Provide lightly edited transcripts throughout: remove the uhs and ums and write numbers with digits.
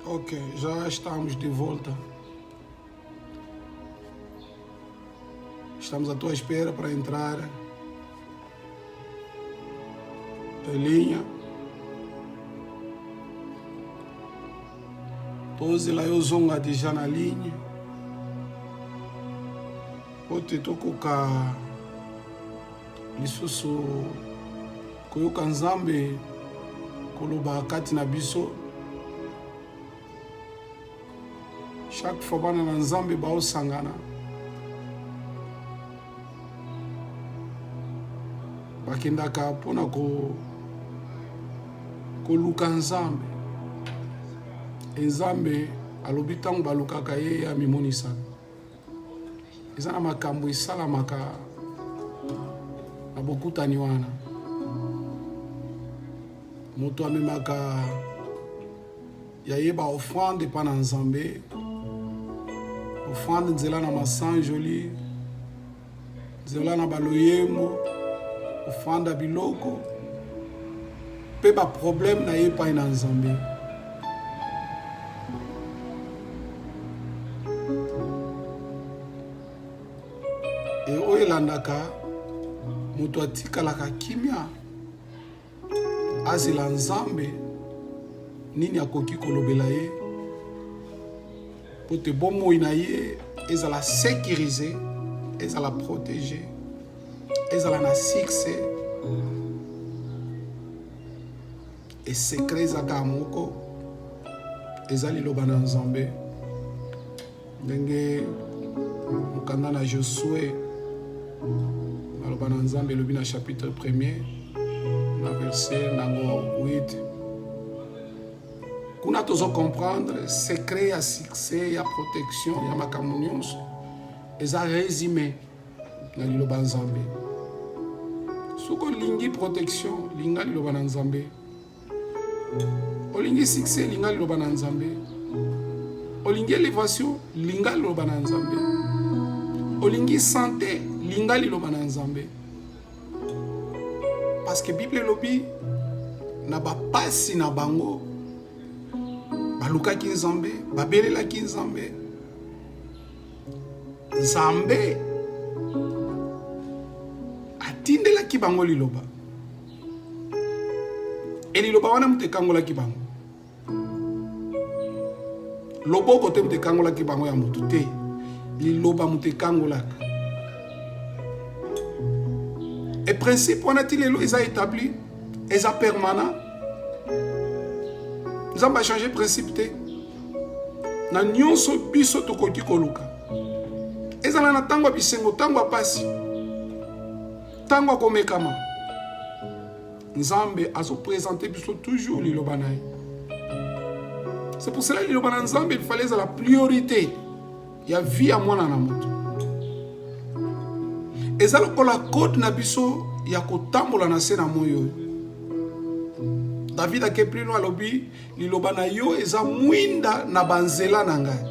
Ok, já estamos de volta. Estamos à tua espera para entrar em linha. Todos lá eu zonga de já na linha. Ote tokuka lisusu koyoka Nzambe koloba kati na biso. Chaque fois bana na Nzambe baosangana bakendaka mpona koluka Nzambe. Nzambe alobi ntango balukaka ye amimonisaka. Eza na makambo esalamaka na bokutani wana. Moto amemaka yayeba offrande pa na Nzambe. Offrande nzela na masanjoli, nzela na baloyembo, offrande biloko, pe ba problème na ye pa na Nzambe. E oyo elandaka moto atikalaka kimia azela Nzambe nini akoki kolobela ye po te bomoi na ye ezala sécurisé, ezala protégé, ezala na succès e secret ezaka moko eza liloba na Nzambe ndenge mokanda na Josué maloba na Nzambe elobi na chapitre 1er na verset nango 8. Kuna tozo comprendre secret ya succès ya protection ya makambo nyonso eza résumé na liloba Nzambe. Soko lingi protection linga liloba na Nzambe. Olingi succès linga liloba na Nzambe. Olingi élévation linga liloba na Nzambe. Olingi santé linga liloba na Nzambe. Parce que Bible lobi na bapasi na bango balukaki Nzambe, babelelaki Nzambe. Nzambe atindelaki bango liloba. E liloba wana mutekangolaki bango. Loboko te mutekangolaki bango ya mutu te. Liloba mutekangolaka. Et principe wana ti lelo eza établi, eza permanent. Nzambe a changé principe te. Na nyonso biso tokoki koluka. Ezala na tango bisengo, tango apasi, tango akomekama. Nzambe azo présenter biso toujours liloba na ye. C'est pour cela liloba na Nzambe il fallait la priorité ya vie ya mwana na moto. Eza lokola code na biso ya kotambola na se na moyo. David ake plus loin alobi liloba na yo eza mwinda na banzela na ngai.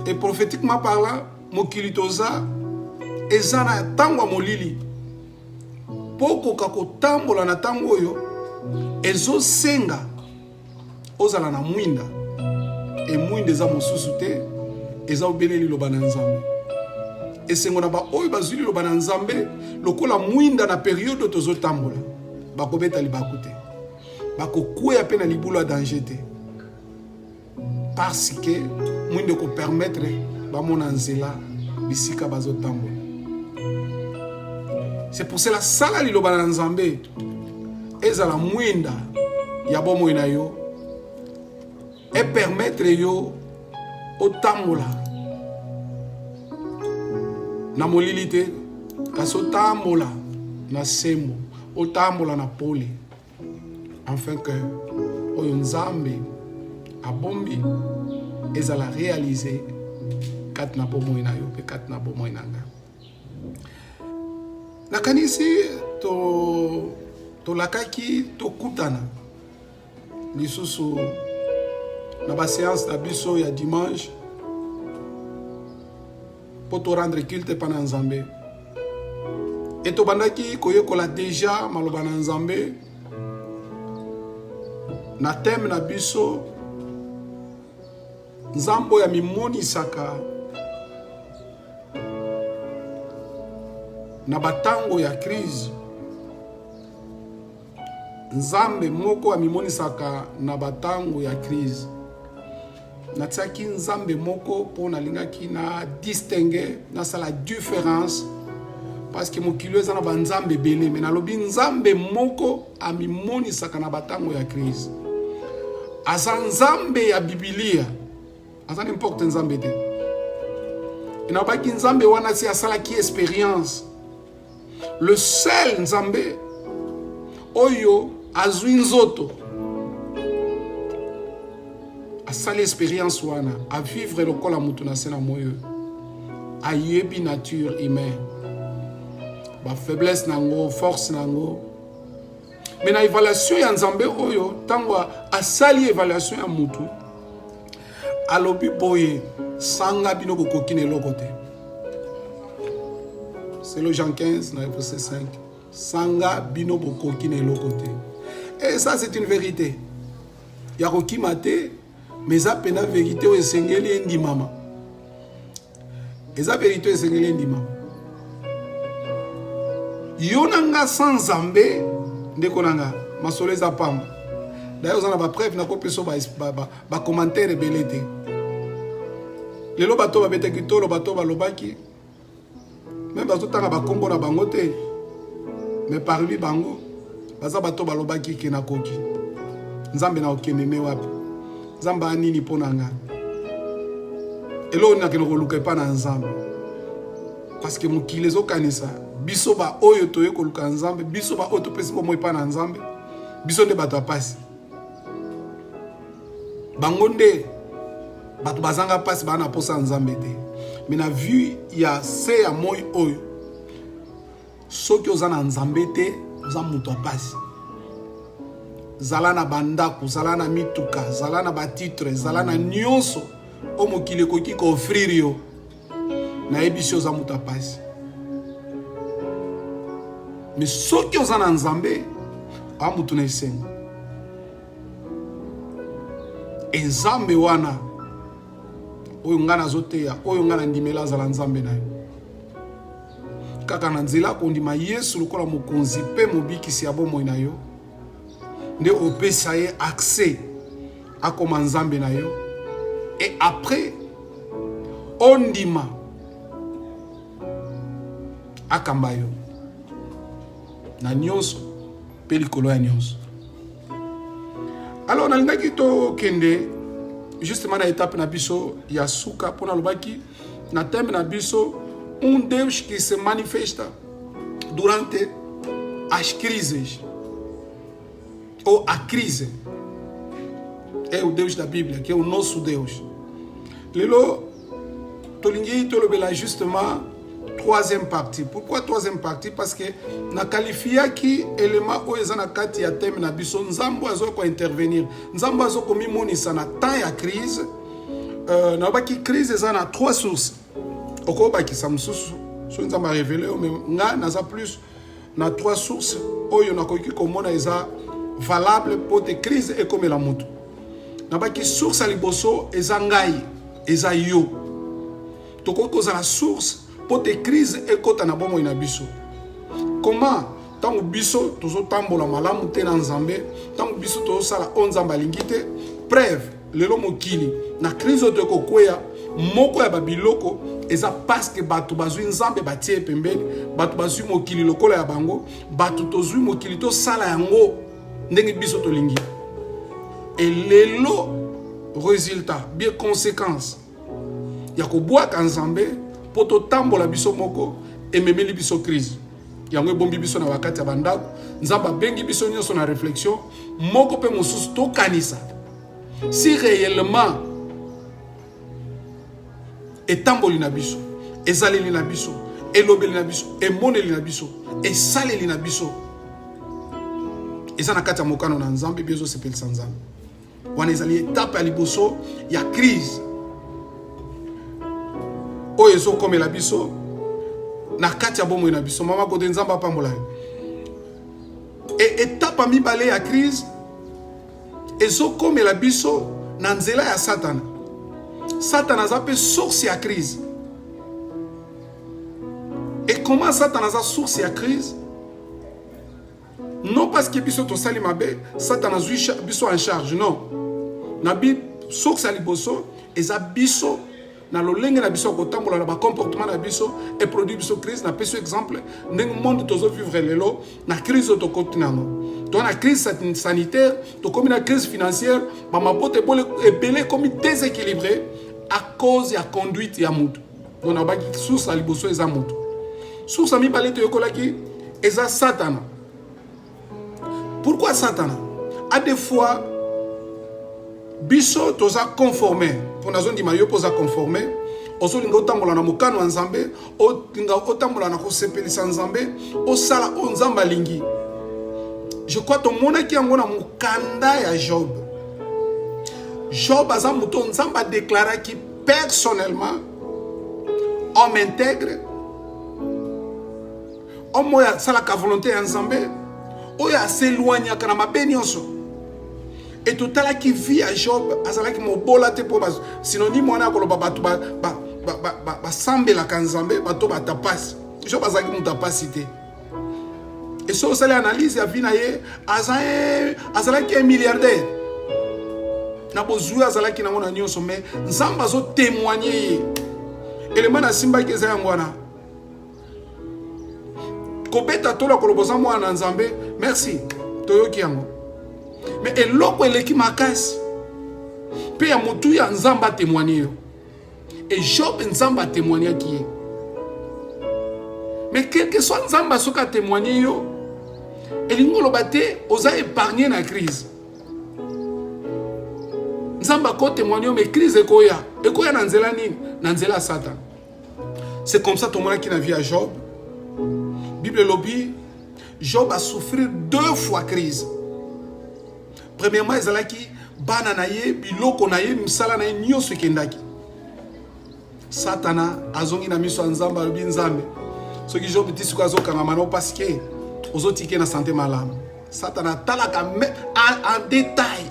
Et prophétiquement parlant, mokili toza eza na tango molili. Poko kakotambola na tango oyo ezo senga ozala na mwinda. E mwinda eza mosusu te eza obele liloba na Nzambe. Esengo na ba oyo bazuli liloba na Nzambe lokola mwinda na période tozo tambola. Bakobeta libaku te. Bakokuya pe na libulu ya danger te. Parce que mwinda ko permettre ba mona nzela bisika bazo tambola. C'est pour cela sala liloba na Nzambe ezala mwinda ya bomo na yo et permettre yo otambola na molili te kasi otambola na sembo otambola na pole afin que oyo Nzambe abombi ezala réaliser kati na bomo na yo pe kati na bomo na nga. Nakanisi to lakaki to kutana lisusu na ba séance na biso ya dimanche pour te rendre culte pa na Nzambe. Et to bandaki koyekola déjà maloba na Nzambe na thème na biso nzambo ya mimonisaka na batango ya crise. Nzambe moko amimonisaka na batango ya crise. Natiaki nzambe moko po nalingaki na distinguer na sala différence parce que mokili eza na banzambe belé mais nalobi nzambe moko amimonisaka na batango ya crise. Aza nzambe ya Biblia. Aza n'importe nzambe te. Inabaki nzambe wana si asala ki expérience. Le seul nzambe oyo azwi nzoto asali expérience wana a vivre lokola mutu na sena moyo ayebi nature humaine ba faiblesse nango force nango mais na évaluation ya nzambe oyo tango asali évaluation ya mutu alobi boye sanga bino kokoki na eloko te. C'est le Jean 15, dans le verset 5. Sanga bino bokoki na eloko te. Et ça c'est une vérité. Ya koki mate, mais ça pena vérité o esengeli endimama. Et ça vérité esengeli endimama. Yonanga sans Nzambe ndeko nanga masolo eza pamba. D'ailleurs on a ba preuve na ko peso ba commentaire ebele te. Lelo bato ba betaki tolo bato ba lobaki. Même bato tanga ba kombo na bango te. Mais parmi bango baza bato ba lobaki ke na koki. Nzambe na okende ne wapi. Nzamba anini pona nga. Elo na ke no luka pa na Nzambe. Parce que mokili zo kanisa biso ba oyo toye ko luka Nzambe, biso ba oto pesi mo pa na Nzambe. Biso nde bato apasi. Bango nde bato bazanga pasi bana posa Nzambe te. Mais na vue ya se ya moi oyo soki oza na Nzambe te oza mutu apasi. Zala na bandako, zala na mituka, zala na batitre, zala na nyonso o mokili koki ko offrir yo na ebisi oza mutu apasi. Mais soki oza na Nzambe a mutu na esengo. Nzambe wana oyo nga nazoteya oyo nga nandimela azala Nzambe na yo kaka na nzela kondima Yesu lokola mokonzi pe mobikisi ya bomoi na yo nde opesa ye accès akoma Nzambe na yo et après ondima akamba yo na nyonso pe likolo ya nyonso. Alors nalingaki to kende justement na étape na biso ya suka pona lobaki na thème na biso Deus qui se manifesta durante as crises ou a crise. É o Deus da Bíblia, que é o nosso Deus. Lelo tolingi tolobela justement troisième partie. Pourquoi troisième partie? Parce que na qualifia ki élément o ezana kati ya thème na biso nzambo azo ko intervenir. Nzambo azo ko mimonisa na temps ya crise. Na baki crise ezana trois sources. Oko baki samsusu so nzamba révéler mais nga naza plus na trois sources oyo na koki komona eza valable pour des crises et comme la moto. Na baki source à liboso eza ngai eza yo. Toko koza la source pour des crises et kota na bomo ina biso. Comment tango biso tozo tambola malamu te na Nzambe, tango biso tozo sala onzamba lingite, preuve lelo mokili na crise de kokwea moko ya babiloko eza parce que bato bazwi Nzambe batie pembeni, bato bazwi mokili lokola ya bango, bato tozwi mokili to sala yango ndenge biso tolingi. Et lelo résultat, bien conséquence ya ko bwaka Nzambe poto tambola biso moko ememeli biso crise. Yango ebombi biso na wakati ya bandako, Nzamba bengi biso nyonso na réflexion, moko pe mosusu to kanisa. Si réellement etamboli na biso, ezaleli na biso, elobeli na biso, emoneli na biso, esaleli na biso, eza na kati ya mokano na Nzambe biso sepelisa Nzambe. Wana ezali etape ya liboso ya crise oyo ezokomela biso na kati ya bomoi na biso mama kote Nzambe apambola yo. Et étape ya mibale ya crise ezokomela biso na nzela ya Satana. Satana aza pe source ya crise. Et comment Satana aza source ya crise? Non parce que biso tosali mabe, Satana azwi biso en charge, non. Na bi source ya liboso eza biso na lolenge na biso kotambola na ba comportement na biso et produit biso crise. Na peso exemple ndenge monde tozo vivre lelo na crise to kotinango. To na crise sanitaire, to comme na crise financière, ba mabote bole ebele comme déséquilibré à cause ya conduite ya mutu. Donc na ba source ya liboso eza mutu. Source ya mibale to yokolaki eza Satana. Pourquoi Satana? À des fois, biso toza conformé. Pour na zone di mayo poza conformé. Ozo linga otambola na mokano wa Nzambe, o linga otambola na kosepelisa Nzambe, o sala o Nzamba lingi. Je crois que mon qui yango na mukanda ya Job. Job aza muto Nzamba déclara qui personnellement homme intègre, homme ya sala ka volonté ya Nzambe. Oya s'éloigne à ma bénionso. Et tout à l'heure qui vit à Job, azala qui mo bola te po bas synonyme on a ko ba sambe la kanzambe ba to ba tapas. Job azala qui mo tapacité. Et so ça l'analyse ya vina ye azala qui est milliardaire. Na bozu azala qui na mona nyonso mais nzamba zo témoigner. Élément na simba ki za ngwana. Kobeta tola koloboza mwana Nzambe, merci. Toyoki yango. Mais eloko eleki makasi. Pe ya mutu ya Nzamba témoigner yo. Et Job Nzamba témoigner qui est. Mais quel que soit Nzamba soka témoigner yo, elingo lobate oza épargner na crise. Nzamba ko témoigner mais crise ekoya. Ekoya na nzela nini? Na nzela Satan. C'est comme ça tout le monde qui n'a vu à Job. Bible lobby, Job a souffert 2 fois crise. Premièrement, ezalaki bana na ye biloko na ye misala na ye nyonso kendaki. Satana azongi na miso Nzamba lobi Nzambe. Soki Job tisuka azokanga mano parce que ozotike na santé malamu. Satana talaka en détail.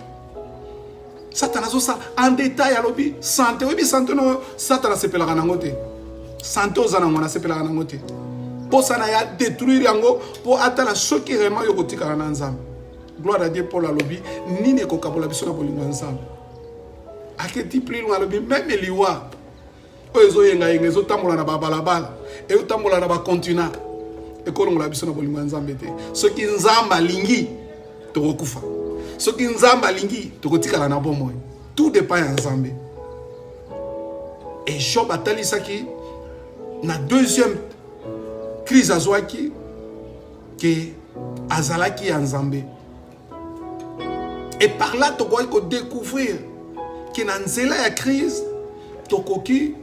Satana zosa en détail alobi santé obi santé no Satana sepelaka nango te. Santé ozana ngona sepelaka nango te. Pour ça na détruire yango pour atala soki vraiment yokotika na Nzambe. Gloire à Dieu pour la lobby ni ne kokabola biso na bolingo Nzambe. Aketi plus loin lobby même liwa. Ozo yenga yenga zo tambola na babalabala e utambola na ba continent e kolongola biso na bolingo Nzambe te. Soki Nzamba lingi to kokufa. Soki Nzamba lingi to kotika na bomoi. Tout dépend ya Nzambe. Et Job atalisaki na deuxième crise azwaki que azalaki ya Nzambe. Et par là tokoki ko découvrir que na nzela ya crise tokoki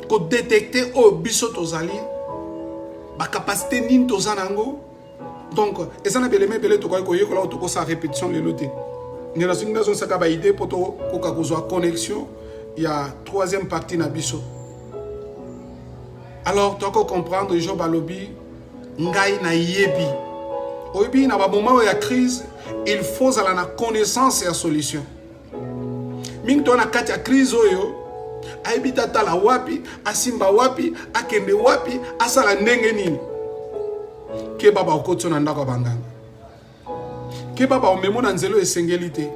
ko détecter o biso tozali ba capacité nini tozanango. Donc ezana beleme bele tokoki ko yekola toko sa répétition lelo te. Ngena singa zo saka ba idée poto ko ka kozwa connexion ya troisième partie na biso. Alors, tu as comprendre, Job alobi, ngai na yebi. Oyebi na ba moment ya crise, il faut ala na connaissance et la solution. Ming to na kati ya crise oyo, aibita tala wapi, asimba wapi, akende wapi, asala ndenge nini. Ke baba okotso na ndako banganga. Ke baba omemo na nzelo esengeli te.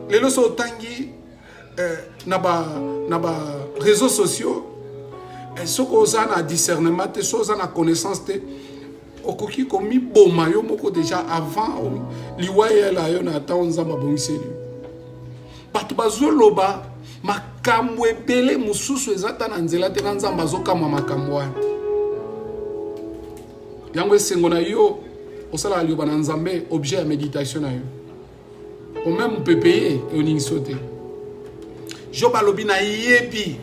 Lelo so tangi na ba réseaux sociaux. Et ce qu'on a discernement, ce qu'on a connaissance, okoki komi boma yo moko déjà avant liwaye la yo na ta Nzamba bongiseli. Batu bazo loba makambo ebele mususu ezata na nzela te na Nzamba zokamwa makambo wana. Yango esengo na yo osala lioba na Nzambe objet ya méditation na yo. Au même pépé et oningisote. Job alobi na yebi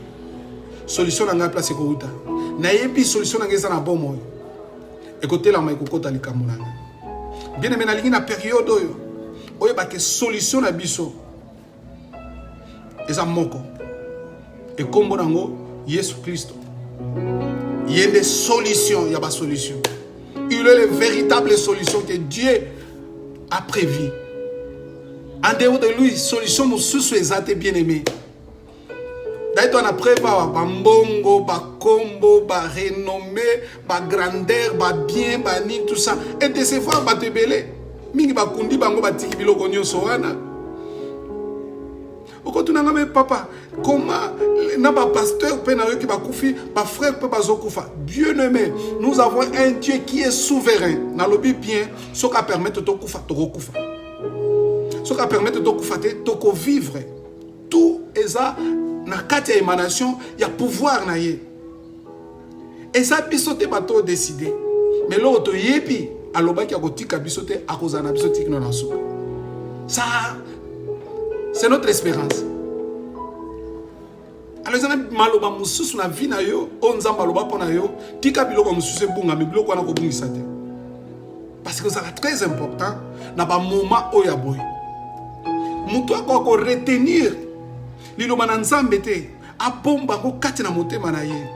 solution na nga place ko uta. Na yebi solution na ngeza na bomo. Écoutez la maïko kota likambo na. Bien aimé na lingi na période oyo. Oyo ba ke solution na biso. Eza moko. Et kombo nango Yesu Christo. Il y a des solutions, il y a pas de solution. Il est la véritable solution que Dieu a prévue. En dehors de lui, solution mosusu ezate bien aimé. D'ailleurs, on a préparé ba mbongo, ba combo, ba renommée, ba grandeur, ba bien, ba ni tout ça. Et de ces fois, ba te belé. Mingi ba kundi bango ba tiki biloko nyonso wana. Oko tunanga me papa, comment na ba pasteur pe na yo ki ba kufi, ba frère pe ba zokufa. Bien-aimé, nous avons un Dieu qui est souverain. Na lobi bien, ce qui permet de to kufa, to kufa. Ce qui permet de to kufa te to vivre. Tout est ça. Na kati ya émanation, il y a pouvoir na ye. Et ça bisote bato décider. Mais l'autre yebi aloba ki akotika bisote akozana bisote kino na souka. Ça c'est notre espérance. Alors ça maloba mususu na vie na yo, onzamba loba pona yo, tika biloko mususu bunga me biloko na ko bungisa te. Parce que ça est très important na ba moment oya boy. Mutu ako retenir liloba na nzambe te apomba ko kati na motema na ye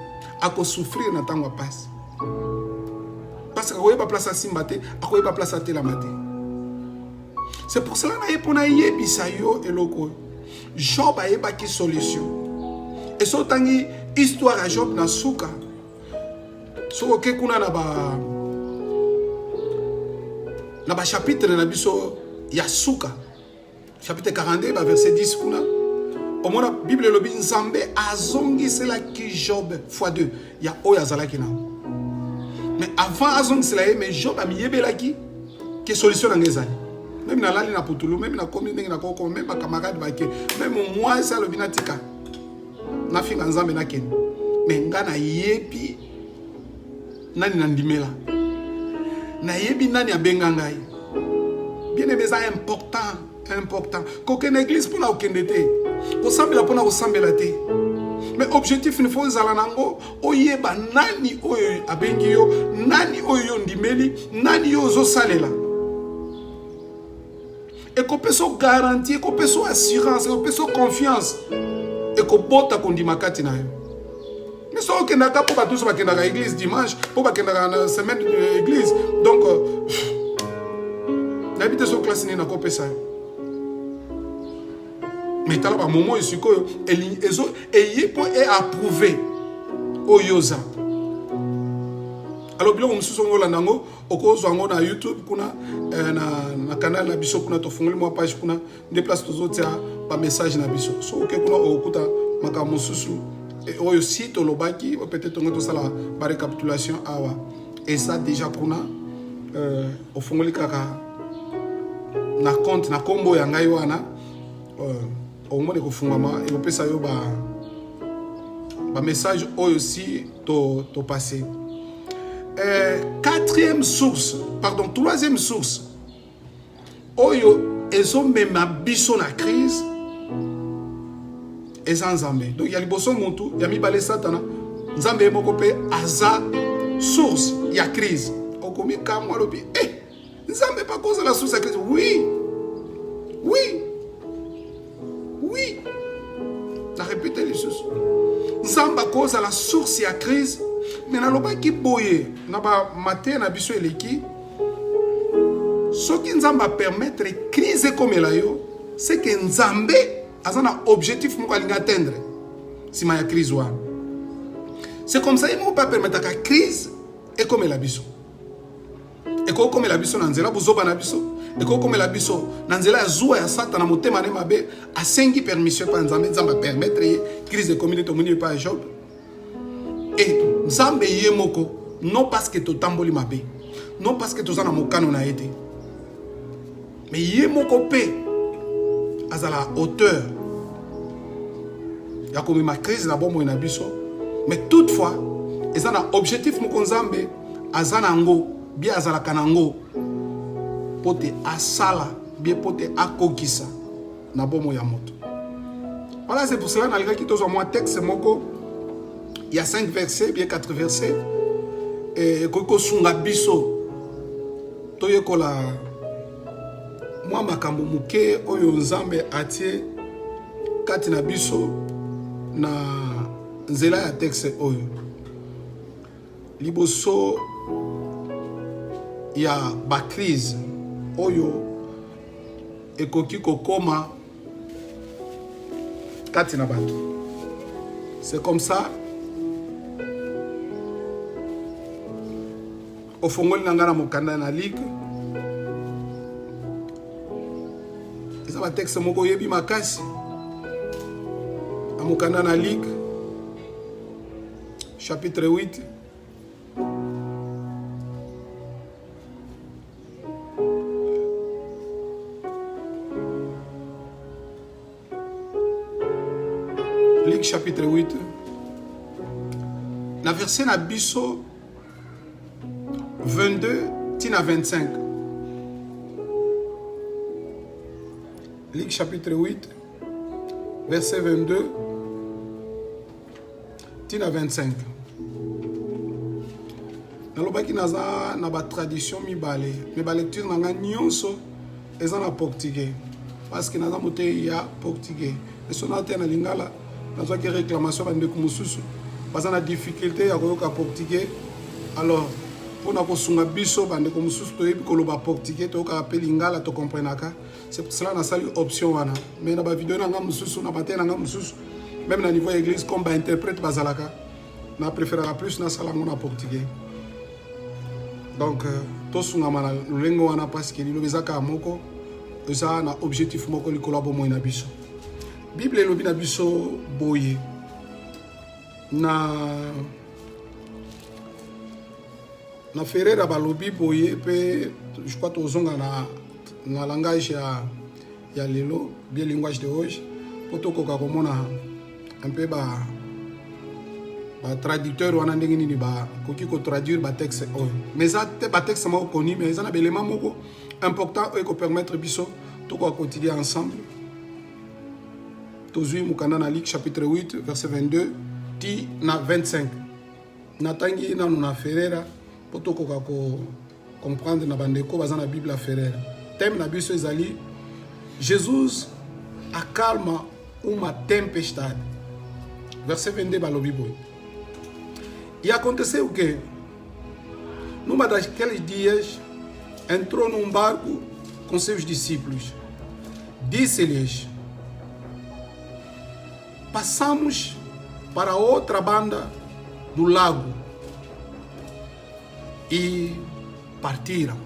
ako souffrir na tango passe parce que akoyeba place asimba te akoyeba place atelama te. C'est pour cela na ye pona yebisa yo eloko Job ayebaki solution. Et so tangi histoire ya Job na suka so ke kuna na ba chapitre na biso ya suka chapitre 42 verset 10 kuna. Au moins, la Bible le dit Nzambe azongi c'est là qui Job x2. Il y a oya zalaki na. Mais avant azongi c'est là mais Job a mis yebelaki que solution ngezali. Même na lali na putulu, même na komi na koko, même ma camarade ba ke, même moi ça le binatika. Na finga Nzambe na ken. Mais ngana yebi nani na ndimela. Na yebi nani abenga ngai. Bien aimé ça important. Qu'aucune église pour la aucune été. Kosambela pona kosambela te. Mais objectif ne faut zala nango oyeba nani oyo abengi yo, nani oyo ndimeli, nani yo zo salela. Et qu'on peut so garantie, qu'on peut so assurance, qu'on peut so confiance et qu'on bota kondima kati na yo. Mais so okendaka po ba tous ba kendaka église dimanche, po ba kendaka na semaine de église. Donc n'habite so classe ni na ko pesa. Mais tu as un moment où est approuvé au Yosa. Alors, bien, on se souvient de na YouTube, na canal na biso kuna to fungoli mo page kuna déplace tous autres par message na biso. So que kuna okuta makamu susu et oyo site lobaki peut-être on to sala ba récapitulation awa. Et ça déjà kuna au fungoli kaka na compte na combo ya ngai wana au moins ko fungama et opesa yo ba message oyo aussi to passer. Troisième source oyo ezo mema biso na crise eza Nzambe. Donc ya liboso muntu ya mibale satana Nzambe moko pe aza source ya crise. Okomi kamwa lobi Nzambe pas cause la source ya crise. Oui. La répéter les choses. Nzamba cause la source ya crise. Mais na loba ki boye na ba matin na biso eleki. Ce qui Nzamba permettre crise comme la yo, c'est que Nzambe a un objectif moko alinga atteindre. Si ma ya crise wa. C'est comme ça il ne pas permettre que crise et comme la biso. Et comme la biso na nzela buzoba na biso. Et comme la biso nanzela zuwa ya sata na motema ne mabe asengi permission pa Nzambe permettre crise de communauté moni pa Job. Et Nzambe yemoko non parce que to tamboli mabe, non parce que to za na mokano na été. Mais yemoko pe azala auteur. Ya comme ma crise na bomo na biso. Mais toutefois, eza na objectif moko Nzambe azana ngo bien azala kanango. Pote asala bien pote akokisa na bomo ya moto. Voilà, c'est pour cela na lika ki tozo moi texte moko il y a 5 versets bien 4 versets et koko sunga biso toyekola moi makambo muke oyo Nzambe atie kati na biso na nzela ya texte oyo liboso ya ba crise oyo ekoki kokoma kati na bato. C'est comme ça. Au fongoli nanga na mokanda na ligue. Eza ba texte moko yebi makasi. A mokanda na ligue. Chapitre 8. Ligue chapitre 8. Na verset na biso 22 tina 25. Ligue chapitre 8, verset 22 tina 25. Nalobaki naza na ba tradition mibale, mais ba lecture nanga nyonso eza na portugais parce que naza mote ya portugais. Et sonate na lingala naza ki réclamation bande ko mususu baza na difficulté ya koyoka portugais. Alors pour na kosunga biso bande ko mususu to yebi koloba portugais to ka pe lingala to comprenaka. C'est pour cela na sali option wana. Mais na ba vidéo nanga mususu na bate nanga mususu même na niveau église comme ba interprète bazalaka na préférera plus na sala ngona portugais. Donc to sunga mana lengo wana parce que lilo bezaka moko eza na objectif moko likolo bo moina biso. Bible elobi na biso boye na Ferreira balobi boye pe je crois tozonga na langage ya lelo bien langage de hoje poto koka komona un peu ba traducteur wana ndenge nini ba koki ko traduire ba texte oyo mais ça te ba texte moko koni mais ça na belema moko important et ko permettre biso to ko continuer ensemble. Tozui mukanda na Luc chapitre 8 verset 22 ti na 25. Natangi na na Ferreira poto ko comprendre na bandeko baza na Bible à Ferreira. Thème na biso ezali Jesus acalma uma tempestade. Verset 22 balobi boy. E aconteceu que, numa daqueles dias, entrou num barco com seus discípulos. Disse-lhes: passamos para outra banda do lago. E partiram.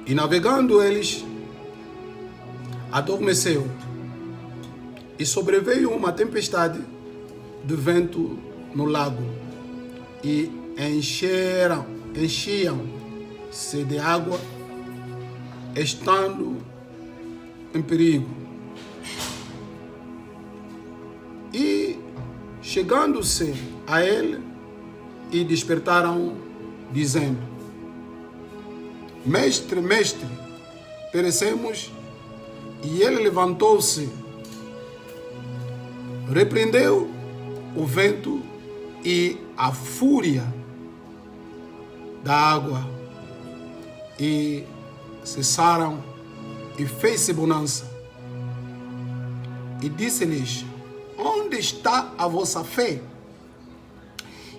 E navegando eles, adormeceu. E sobreveio uma tempestade de vento no lago. E enchiam-se de água, estando em perigo. E chegando-se a ele, e despertaram, dizendo: Mestre, mestre, perecemos. E ele levantou-se, repreendeu o vento e a fúria da água, e cessaram, e fez-se bonança. E disse-lhes: onde está a vossa fé?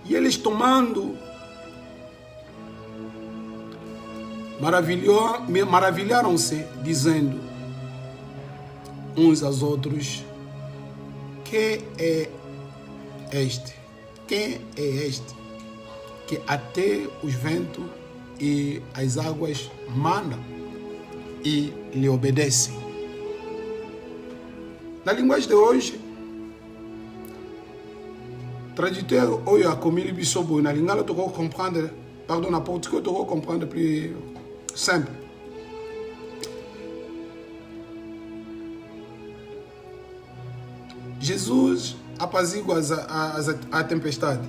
E eles, tomando, maravilharam-se, dizendo uns aos outros: quem é este? Quem é este que até os ventos e as águas manda e lhe obedecem? Na linguagem de hoje, traduteur oyo akomili biso boye na lingala toko comprendre, pardon, na portugais toko comprendre plus simple. Jesus apazigua a tempestade.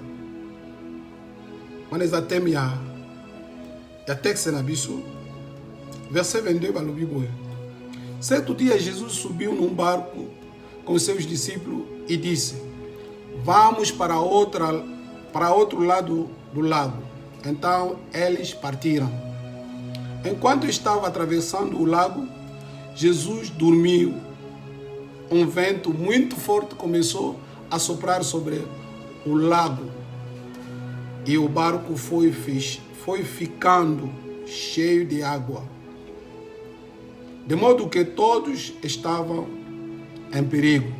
Mas a tem ya texte na biso. Verset 22 balobi boye. Certo dia Jesus subiu num barco com seus discípulos e disse: vamos para outro lado do lago. Então eles partiram. Enquanto estava atravessando o lago, Jesus dormiu. Um vento muito forte começou a soprar sobre o lago e o barco foi ficando cheio de água, de modo que todos estavam em perigo.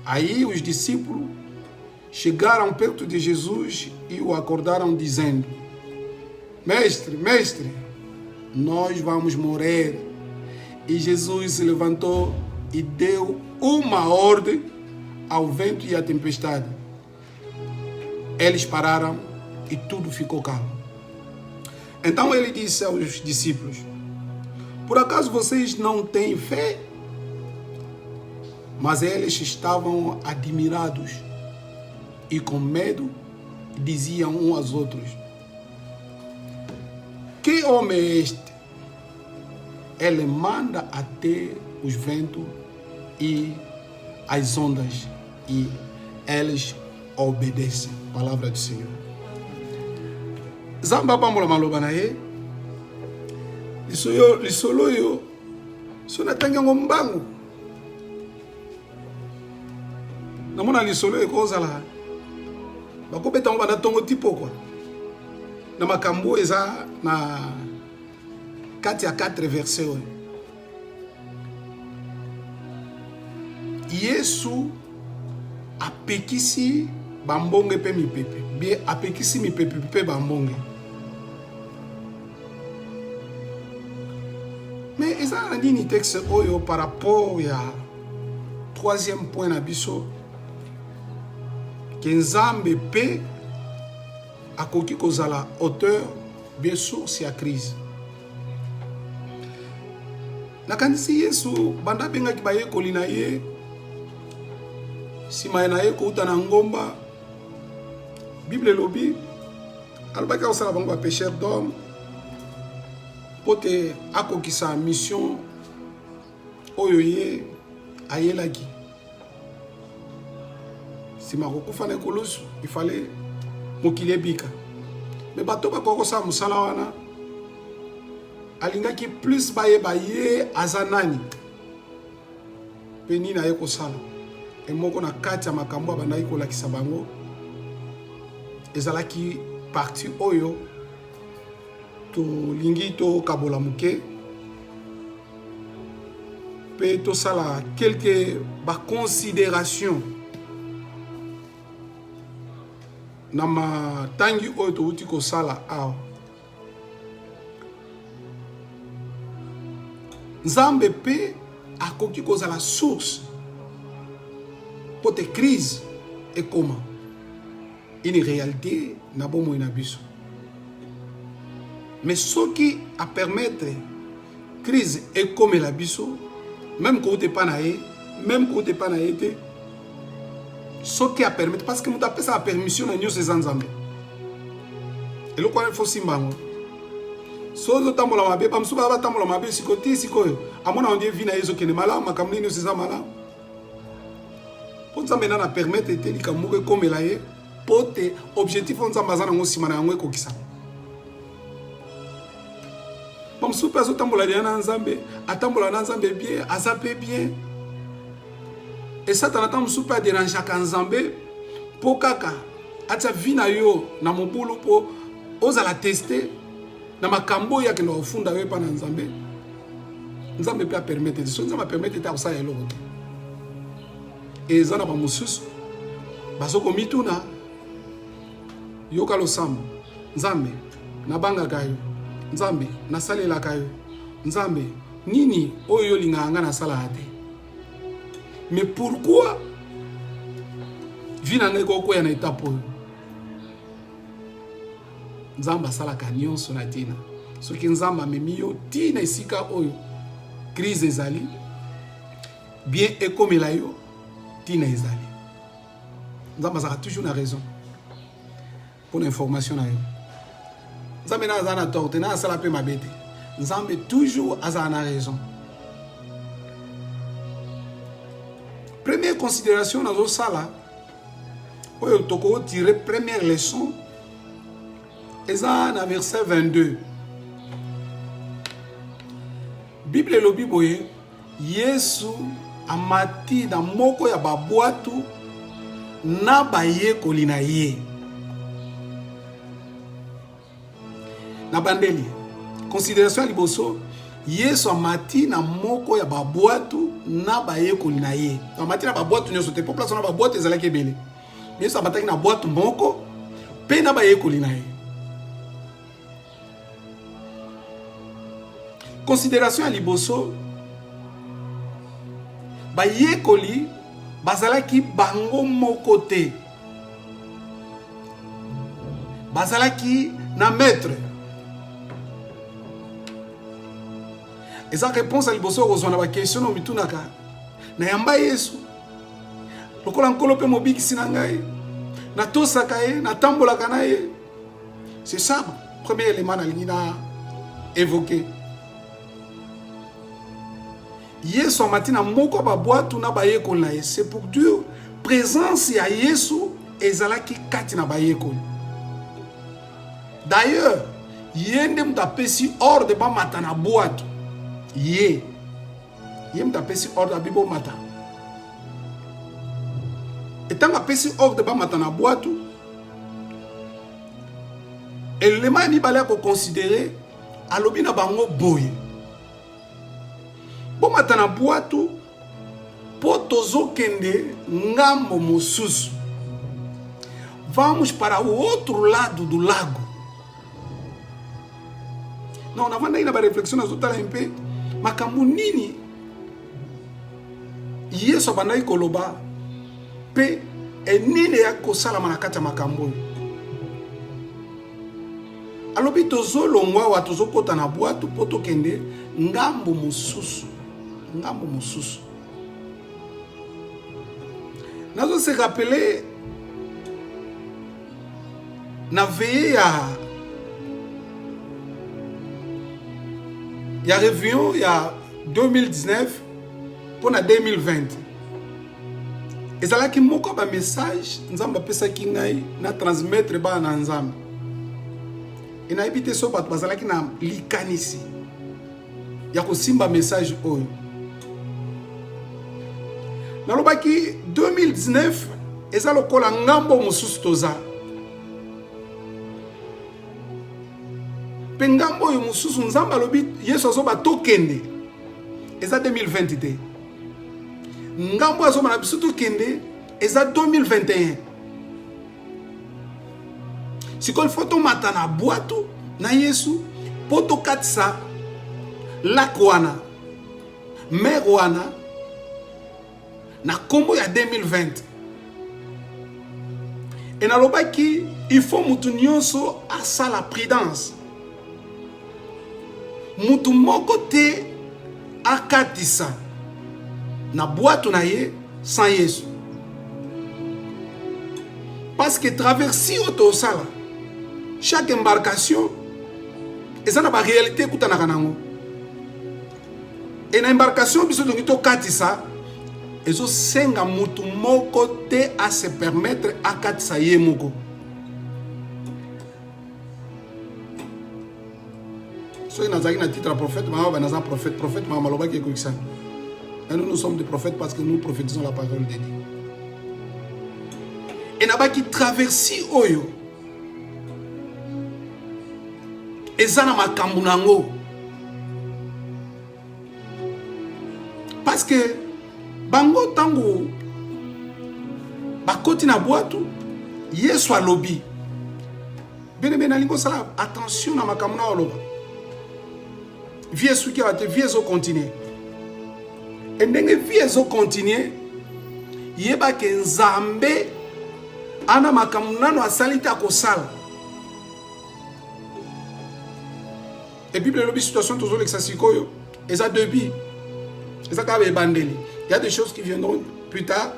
Aí os discípulos chegaram perto de Jesus e o acordaram dizendo: Mestre, mestre, nós vamos morrer. E Jesus se levantou e deu uma ordem ao vento e à tempestade. Eles pararam e tudo ficou calmo. Então ele disse aos discípulos: por acaso vocês não têm fé? Mas eles estavam admirados e com medo diziam uns aos outros: que homem é este? Ele manda até os ventos e as ondas e eles obedecem. Palavra do Senhor. Zamba pambola maloba na ye. Lisolo yo. Sona tanga ngombango. Namona lisolo yo kozala. Bakobeta ngo bana tongo tipo kwa. Na makambo eza na 4 à 4 versets. Yesu apekisi bambonge pe mipepe. Bien apekisi mipepe pe bambonge. Mais eza na nini texte oyo par rapport ya troisième point na biso que Nzambe pe akoki kozala auteur bien source ya crise. Nakanisi Yesu banda bengaki bayekoli na ye sima na ye kouta na ngomba. Bible lobi alobaki akosala bango ba pécheur d'homme pote akokisa mission oyo ye ayelaki. Sima kokufa na ekolosu il fallait mokili ebika. Mais bato bakokosala mosala wana alingaki plus bayeba ye aza nani mpe nini aye kosala. Emoko na kati ya makambo abandaki kolakisa bango ezalaki parti oyo tolingi tokabola moke mpe tosala quelque baconsidération na matangi oyo touti kosala awa. Nzambe pe akoki kozala source pour tes crises et comment une réalité na bomoi na biso. Mais ce qui a permettre crise et comme la biso même quand tu pas naé même quand tu pas naé ce qui a permettre parce que nous tapé ça permission na nyose Nzambe. Et le quoi il faut simbango. Sozo tambola mabe pamsuba ba tambola mabe sikoti sikoyo amona on dit vina yezo kene mala makamni no seza mala. Pour ça maintenant na permettre te likamuke comme la ye pote objectif on zambazana ngo simana ngwe kokisa. Pamsuba zo tambola na Nzambe atambola na Nzambe bien azape bien. Et ça t'entend msupa déranger ka Nzambe po kaka atia vina yo na mobulu po ozala tester na makambo ya kendo ofunda we pa na Nzambe. Nzambe pe a permettre so Nzambe permettre ta osala eloko. Et zana ba mususu basoko mituna yoka lo sambo Nzambe na banga kayo Nzambe na salela kayo Nzambe nini oyo linganga na sala ate. Mais pourquoi vina ngeko ko ya na etapo Nzamba sala nyonso na tina soki Nzamba amemi yo tina esika oyo crise ezali bien ekomela yo tina ezali. Nzamba sala toujours na raison pour l'information na yo. Nzambe na azana torte na sala pe mabete. Nzambe toujours azana raison. Première considération dans le sala oyo toko tirer première leçon. Eza na verset 22. Bible lobi boye Yesu amati na moko ya babwatu na bayekoli na ye. Na bandeli considération liboso Yesu amati na moko ya babwatu na bayekoli na ye. Amati na babwatu nyonso te, population na babwatu ezalaki ebele. Yesu amataki na bwatu moko pe na bayekoli na ye. Considération ya liboso bayekoli bazalaki bango moko te. Bazalaki na maître. Et sa réponse à liboso ozwana ba question no mitunaka na yamba Yesu lokola nkolo pe mobikisi na ngai na tosaka ye na tambolaka na ye. C'est ça premier élément na lingina évoqué. Yesu amati na moko ba bwatu na bayekoli na ye. C'est pour dire présence ya Yesu ezalaki kati na bayekoli. D'ailleurs yende mutapesi ordre ba mata na bwatu. Ye mtapesi ordre bibo mata. Etanga pesi ordre ba mata na boatu. Élément ni balé ko considérer alobi na bango boye. Bo mata na boatu po tozo kende ngambo mosusu. Vamos para o outro lado do lago. Não, na vanda ina ba réflexion na zotala un peu. Makambo nini Yesu abandaki koloba pe enini ya kosalama na kati ya makambo. Alobi tozolongwa wa tozokota na bwatu po tokende ngambo mosusu. Ngambo mosusu. Nazo se rappeler na veille ya réunion ya 2019 pour na 2020. Ezalaki moko ba message nzamba pesa kingai na transmettre ba na nzamba. Ina ebite so bat bazalaki na likanisi ya kosimba message oyo. Na lobaki 2019 ezalo kola ngambo mosusu toza. Pengambo yo mususu nzamba lobi Yesu azoba tokende eza 2020 te. Ngambo azoba na biso tokende eza 2021. Sikol foto mata na bwatu na Yesu poto katsa lakwana merwana na kombo ya 2020. Et na lobaki il faut mutu nyonso asa la prudence. Mutu moko te akatisa na boîte na ye sans Yesu. Parce que traverser auto sala chaque embarcation eza na ba réalité kutana kanango. Et na embarcation biso dongi to katisa ezo senga mutu moko te a se permettre akatisa ye moko. So il y a un titre à prophète, mais il y a un prophète, et nous sommes des prophètes parce que nous prophétisons la parole de Dieu. Et n'a pas qui traverse oyo. Et ça n'a pas kambunango. Parce que bango tango bakoti na boîte yesu alobi. Bien alingo sala attention na makamuna oloba. Vie sou qui a été vie au continuer. Et ndenge vie au continuer, yeba ke nzambe ana makamnano asalita ko sala. Et Bible lobi situation toujours l'exasikoyo, et ça debi. Et ça kabe bandeli. Il y a des choses qui viendront plus tard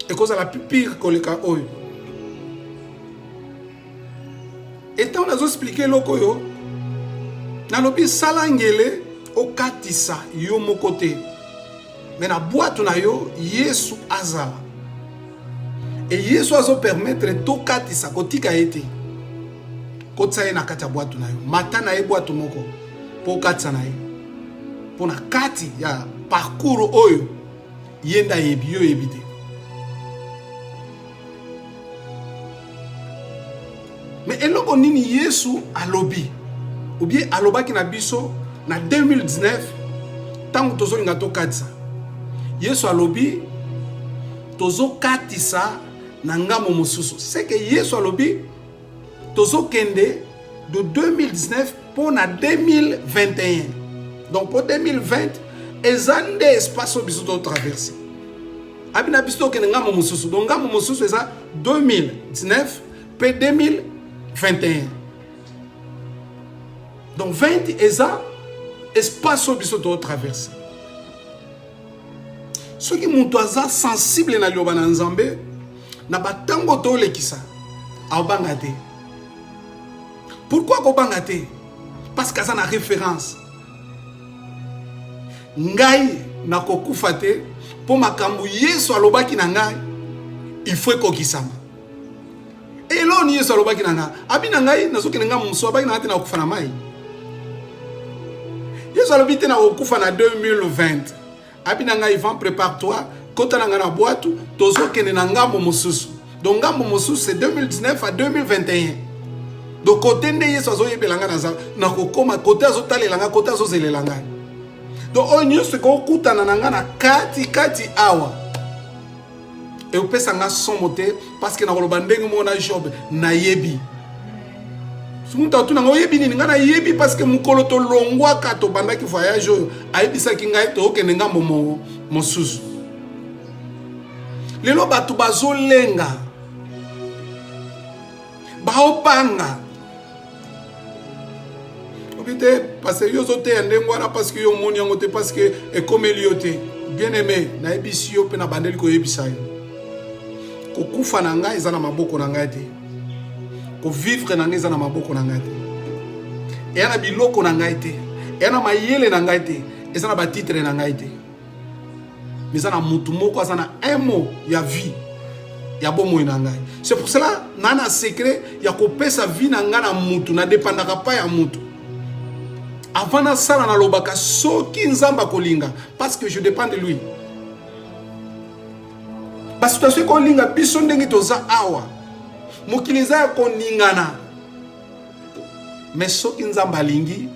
et cause à la plus pire que le cas oyo. Et tant on a expliqué lokoyo nalobi salangele okatisa yo mokote. Mais na boîte na yo Yesu azala. Et Yesu azo permettre to katisa kotika ete. Kotsa na kati ya boîte na yo. Mata na ye boîte moko po katisa na ye. Po na kati ya parcours oyo yenda yebi yo yebite. Mais eloko nini Yesu alobi ou bien alobaki na biso na 2019 tango tozolinga tokatisa Yesu alobi tozokatisa na ngambo mosusu. C'est que Yesu alobi tozokende de 2019 pour na 2021. Donc pour 2020 ezande espace au biso to traverser. Abina biso kende ngambo mosusu. Donc ngambo mosusu eza 2019 pe 2021. Donc 20 eza espace au biso to traverser. Ceux qui sont sensibles na liyoba na Nzambe na batango to lekisa abanga te. Pourquoi ko banga te? Parce que ça na référence. Ngai na kokufa te po makambu Yesu alobaki na ngai il faut kokisama. Et là ni Yesu alobaki na ngai abi na ngai nazoki na ngai muso abaki na ngati na kokufa na mai. Yesu alobi te na kokufa na 2020. Abinanga Ivan, prépare-toi. Kota na ngana boatu, tozo kene na ngambo mosusu. Donc ngambo mosusu c'est 2019 à 2021. Donc côté nde Yesu azo yebelanga na kokoma côté azo talelanga côté azo zelelanga. Donc on nyusu ko kutana na ngana kati awa. Et on peut s'en assomoter parce que na koloba ndenge mona Job na yebi. Sumunta tu na yebi ni ngana yebi parce que mukolo to longwa ka to bandaki voyage oyo ayebisa ki ngai to okende ngambo mosusu. Lelo batu bazolenga baopanga obite parce que yo zote ndengwana parce que yo moni yango te parce que ekomeli bien aimé na ebisi yo pe na bandeli ko yebisa yo kokufa na ngai eza na maboko na ngai te. Ko vivre na ngeza na maboko na ngai te. E na biloko na ngai te. E na mayele na ngai te. E na ba titre na ngai te. Mais na mutu moko azana un mot ya vie. Ya bomo na ngai. C'est pour cela nana secret ya ko pesa vie na ngai na mutu na dépendaka pa ya mutu. Avant na sala na lobaka soki nzamba kolinga parce que je dépends de lui. Ba situation ko linga biso ndenge toza awa. Mokiliza koningana mais soki nzamba lingi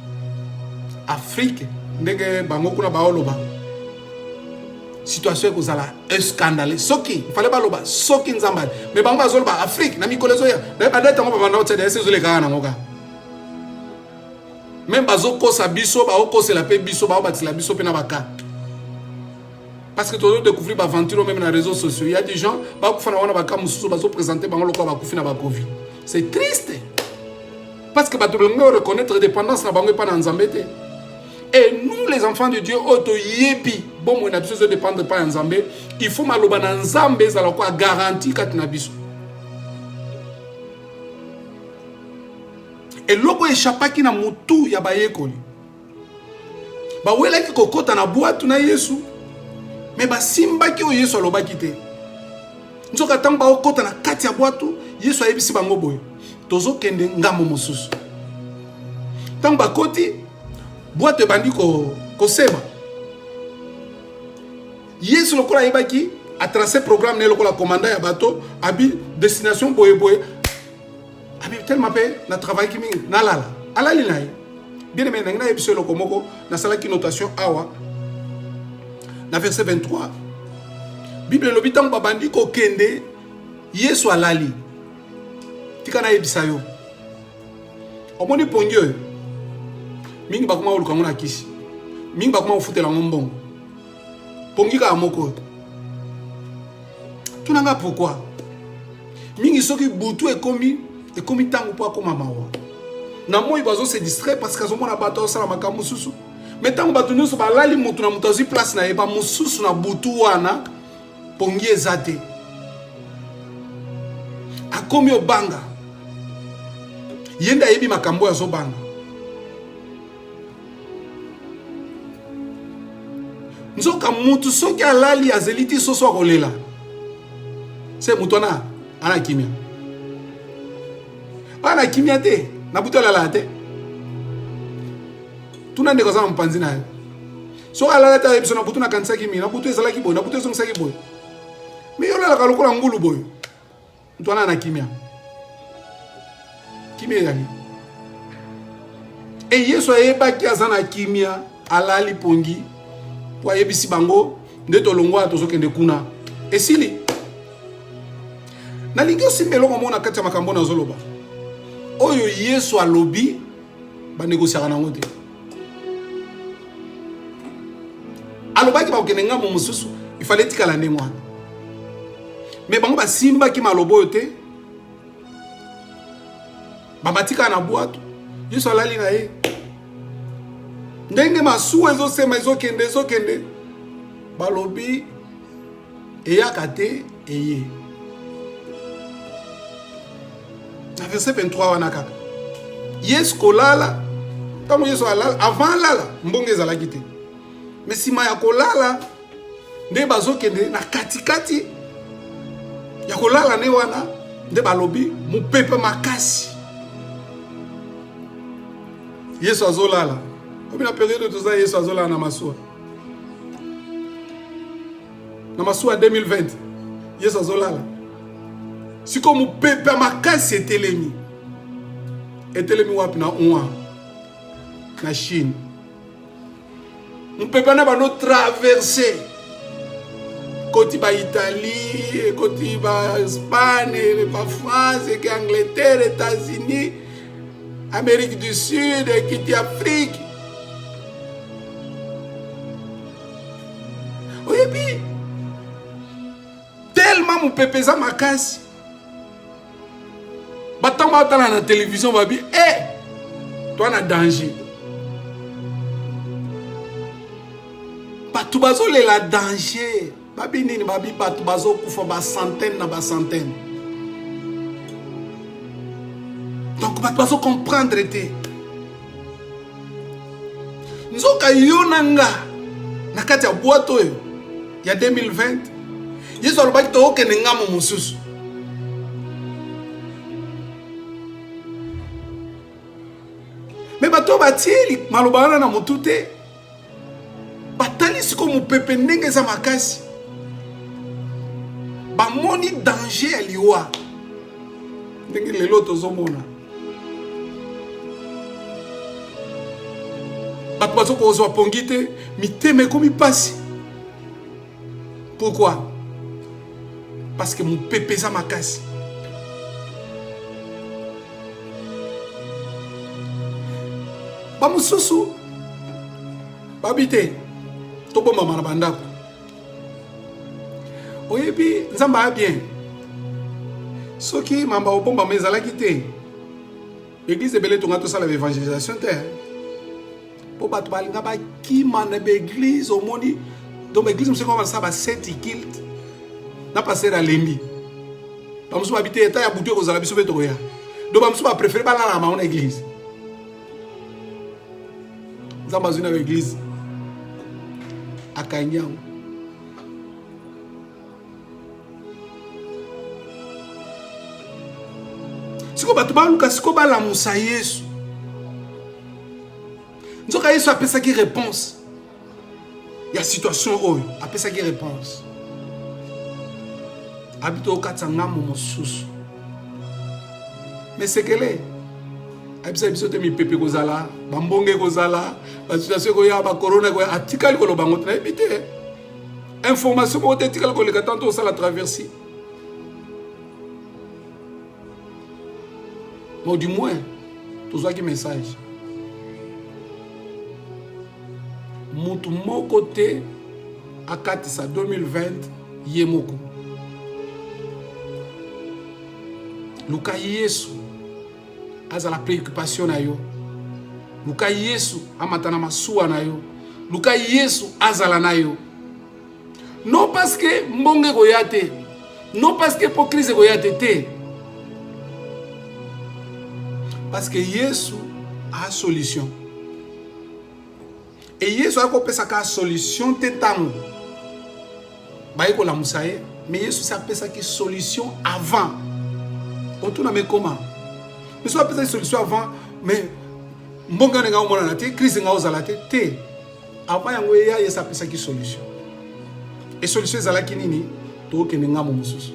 Afrique ndenge bango kuna baoloba situation ekozala scandale soki fallait baloba soki nzamba mais bango bazoloba Afrique na mikolezo ya na badata ngo bana otsa de sezole kana ngoka même bazokosa biso baokosela pe biso baobatila biso pe na baka. Parce que tu dois découvrir l'aventure même dans les réseaux sociaux. Il y a des gens qui vont présenter Covid. C'est triste. Parce que tu dois reconnaître la dépendance de Nzambe. Et nous, les enfants de Dieu, bon, on a besoin de dépendre pas de Nzambe. Il faut que Nzambe ait garantie que tu as besoin. Et logo échappa qui n'a mutu ya bayekoli. Ba wela ki kokota na boîte na Yesu. Mais ba simba ki o Yesu alobaki te. Nzoka tamba okota na kati ya boîte Yesu ayebisi bango boye. Tozo kende ngambo mosusu. Tamba koti boîte bandi ko seba. Yesu lokola yebaki a tracé programme ne lokola commandant ya bateau abi destination boye boye. Abi tellement pe na travail ki mingi na lala. Alali nae. Bien aimé na yebisi lokomoko na sala ki notation awa. Na verset 23. Bible lobi tango babandi ko kende Yesu alali. Tika na yebisa yo. Omoni pongyo. Mingi bakuma oluka ngona kisi. Mingi bakuma ofutela ngombongo. Pongika amoko. Tunanga pourquoi? Mingi soki butu ekomi tango po akoma mawa. Na moi bazo se distrait parce que azomona bato sala makambo susu. Mais tango bato nyonso balali mutu na mutu azi place na eba mususu na butu wana pongi ezate. Akomi obanga. Yenda yebi makambo yazo banga. Nzoka mutu soki alali azeliti soso akolela. C'est mutu ana kimia. Ana kimia te, na butu alala te. Tuna ndeko za mpanzi na yo. So alala ta ebiso na butu na kanisa kimi, na butu ezala ki boy, na butu ezongisa ki boy. Mais yo la kalokola ngulu boy. Mutu ana kimia. kimia ezali. Et Yesu ayebaki aza na kimia alali pongi po ayebisi bango nde tolongwa tozokende kuna esili. Nalingi osimba eloko moko na kati ya makambo nazoloba oyo Yesu alobi banegosiaka nango te. Alobaki bakokende ngambo mosusu ifale etikala ndenge wana me bango basimbaki maloba oyo te babatika na bwato. Yesu alali na ye ndenge masuwa ezosema ezokende balobi eyaka te eye. Na verset 23 wana kaka Yesu kolala ntango Yesu alala avant lala mbongo ezalaki te me nsima ya kolala nde bazokende na katikati ya kolala ne wana nde balobi mopepe makasi. Yesu azolala obi na periode toza Yesu azolala na masuwa 2020 Yesu azolala siko mopepe makasi etelemi wapi na Wuhan na Chine. Mopepe na bano traverser koti ba Italie, koti ba Espagne, ba France, ke Angleterre, États-Unis, Amérique du Sud, kiti Afrique. Oyebi tellement mopepe za makasi batango batala na télévision babi toi na danger. Batu bazolela danger babi nini babi batu bazokufa ba centaine na ba centaine. Donc batu bazo comprendre te nzoka yonanga na kati ya boîte oyo ya 2020 Yesu alobaki tokende ngamo mosusu. Me bato batieli malobana na motu te batali siko mopepe ndenge eza makasi bamoni danger ya liwa ndenge lelo tozomona bato bazokozwa pongi te mitema ekomi pasi. Pourquoi? Parce que mopepe eza makasi. Bamususu babite tobomba na bandako oyebi nzamba a bien soki mamba obomba mezalaki te église ebele tonga tosala évangélisation te po bato balinga bakima na baéglise omoni donc baéglise mosusu basala ba 7 kilt na passer alembi bamususu babite eta ya butu ekozala biso mpe tokoya donc bamususu bapréféré balala bango na église. Nzamba azwi na l'église akanyango siko bato baluka siko balamusa Yesu nzoka Yesu apesaki réponse ya situation oyo apesaki réponse abito okatsa ngamo mosusu mais sekele abisa biso te mipepe kozala bambonge kozala ba situation koya ba corona koya atikali ko lobango te ebite information ko te tikali ko le tanto osala traversée mais du moins tozwaki message mutu moko te akatisa 2020 ye moko luka Yesu aza la préoccupation na yo luka Yesu amatana masuwa na yo luka Yesu azala na yo non parce que mbonge koyate non parce que hypocrisie koyate te parce que Yesu a solution et Yesu a kopesa ka solution te tango baye ko la musaye mais Yesu sa pesa ki solution avant otuna me comment mais soit pesa solution avant mais mbonga nga omona na te crise nga ozala te avant yango ya Yesu apesa ki solution et solution ezala ki nini to kende nga mosusu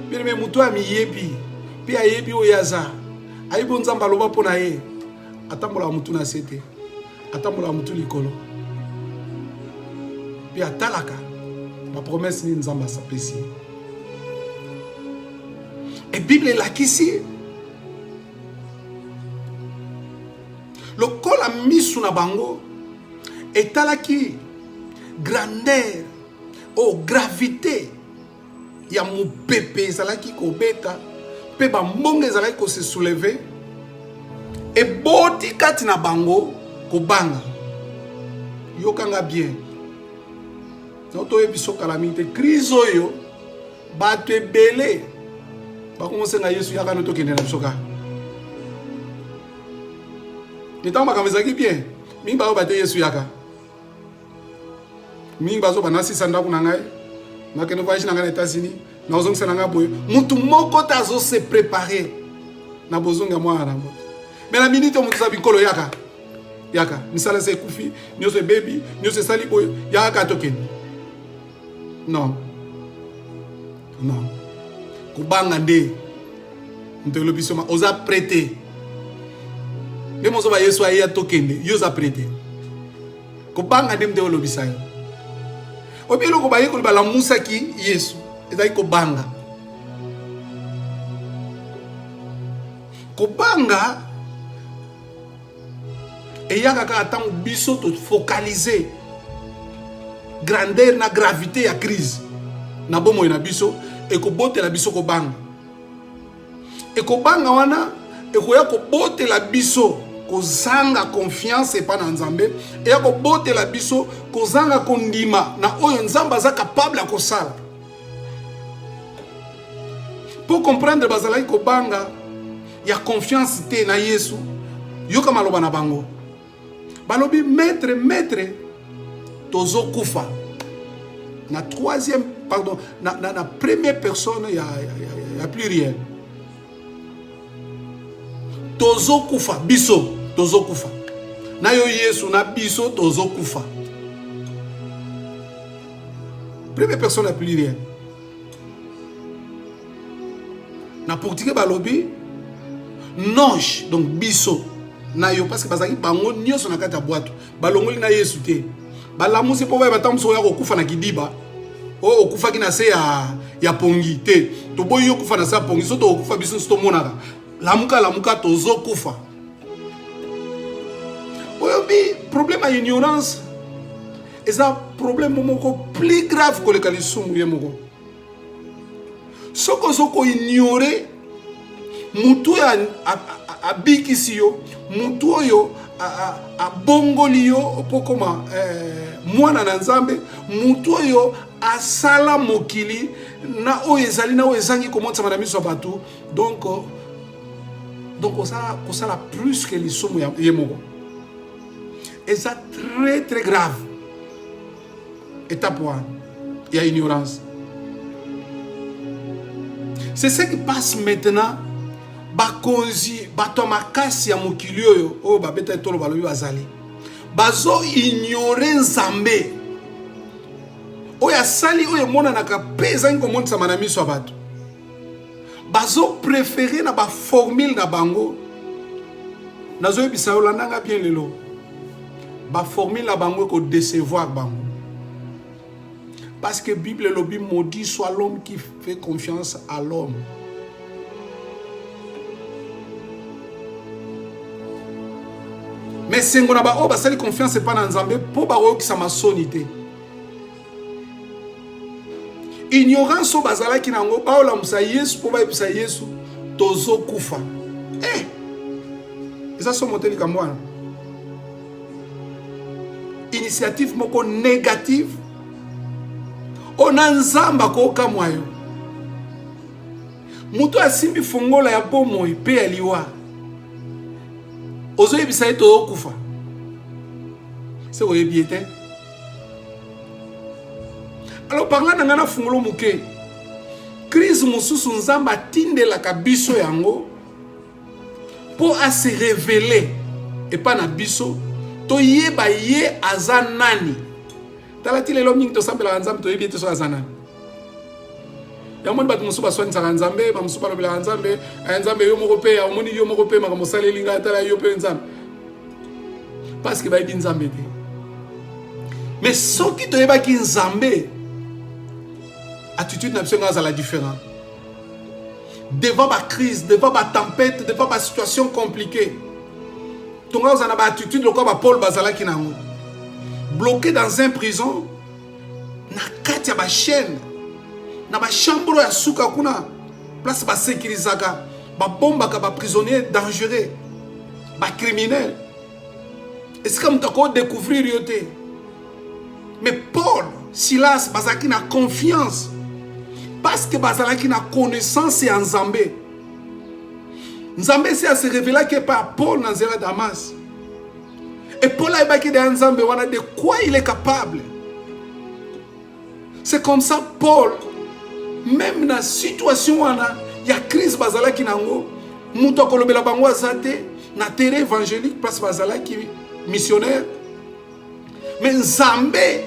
bien mais muto ami yebi Puis ayebi oyaza. Ayebi nzamba loba pona ye. Atambola mutu na sete. Atambola mutu likolo. Puis atalaka. Ma promesse ni nzamba sapesi. Et Bible là qu'ici. Le col a mis sous la bango. Et talaki. Grandeur. Oh, gravité. Il y a mon pépé. Zalaki ko beta. Pe ba mbonge zalaki ko se soulever. Et boti kati na bango. Ko banga. Yokanga bien. Noto ebiso calamité. Crise oyo. Bato ebele. Ba commencer nga Yesu yaka noto kende na bisoka. Nitan makamezaki bien. Mingi ba bato Yesu yaka. Mingi bazo banasi sanda kuna ngai. Na kene voyage na ngai États-Unis. Na ozong senanga boyo. Mutu moko tazo se préparer. Na bozonga mwa na moto. Mais la minute mutu sabi kolo yaka. Yaka. Misala se kufi, nyo se baby, nyo se sali boyo. Yaka tokende. Non. Non. Kubanga nde. Ntelo bisoma oza prêter. Même on va Yesu aya tokende, yo za prêter. Kubanga nde mde olobisayo. Obielo ko baye ko bala Musa ki Yesu. Ezai kubanga. Kubanga eyaka ka atang biso to focaliser grandeur na gravité ya crise na bomo na biso e ko bote la biso ko banga e ko banga wana e ko ya ko bote la biso ko zanga confiance e pa na Nzambe e ya ko bote la biso ko zanga kondima na oyo Nzamba za capable ko sala pour comprendre bazalaki ko banga ya confiance te na Yesu yoka maloba na bango balobi maître tozo kufa na troisième pardon na première personne il y a plus rien tozo kufa biso tozo kufa na yo Yesu na biso tozo kufa première personne il y a plus rien na portugais balobi noche donc biso na yo parce que bazaki bango nyonso na kati ya boîte balongoli na Yesu te balamusi po ba batamso ya kokufa na kidiba o okufa ki na se ya pongi te to boyi yo kufa na se ya pongi so to okufa biso sto monaka lamuka tozo kufa oyo bi problème à ignorance eza problème moko plus grave que le kalisumu ye moko soko soko ignorer mutu ya abikisi yo mutu oyo abongoli yo pokoma mwana na Nzambe mutu oyo asala mokili na oyo ezali na oyo ezangi komontsama na miso ya bato donc kosala plus que lisumu ye moko eza très très grave étape wana ya ignorance. C'est ce qui passe maintenant. Bakonzi bato makasi ya mokili oyo o babeta etolo balobi bazali bazo ignorer Nzambe oyo asali oyo emonanaka mpe ezangi komonisa na miso ya bato bazo préférer na baformule na bango nazoyebisa yo landanga bien lelo baformule na bango ekodecevoir bango parce que Bible lobi maudit soit l'homme qui fait confiance à l'homme. Mais si on a pas confiance pas dans Nzambe pour baro qui ça m'a sonité. Ignorance au bazala qui nango ba ola musa Yesu pour ba episa Yesu tozo kufa. Et ça sont monté comme moi. Initiative moko négative. On a Nzamba ko kamwayo. Muto asimbi fongola ya bomo pe aliwa. Ozo yebisa eto okufa. C'est quoi yebiete? Alors par là nangana fungolo muke. Crise mususu Nzamba tinde la kabiso yango pour à se révéler et pas na biso to yeba ye azanani. Talati le loming to sambela Nzamba to yebiete so azanani. ya moni bato mosusu baswanisaka nzambe bamosusu balobelaka nzambe nzambe yo moko mpe omoni yo moko mpe makambo osaleli ngai atala yo mpe nzambe parce que bayebi nzambe te. Mais soki toyebaki nzambe attitude na biso ngai azala différent devant ba crise, devant ba tempête, devant ba situation compliquée. Tonga ozana ba attitude lokola ba Paul bazalaki nango bloqué dans un prison na kati ya ba chaîne na ba chambre ya suka kuna place ba sécurisaka ba bombaka ba prisonnier dangereux ba criminel. Est-ce que mutako découvrir yote? Mais Paul, Silas bazalaki na confiance parce que bazalaki na connaissance en Nzambe. Nzambe se révéla que par Paul dans la Damas. Et Paul a évoqué de Nzambe wana de quoi il est capable. C'est comme ça Paul, même dans la situation wana, il y a crise bazalaki nango, muto kolobela bango azate na terrain évangélique parce bazalaki missionnaire. Mais Nzambe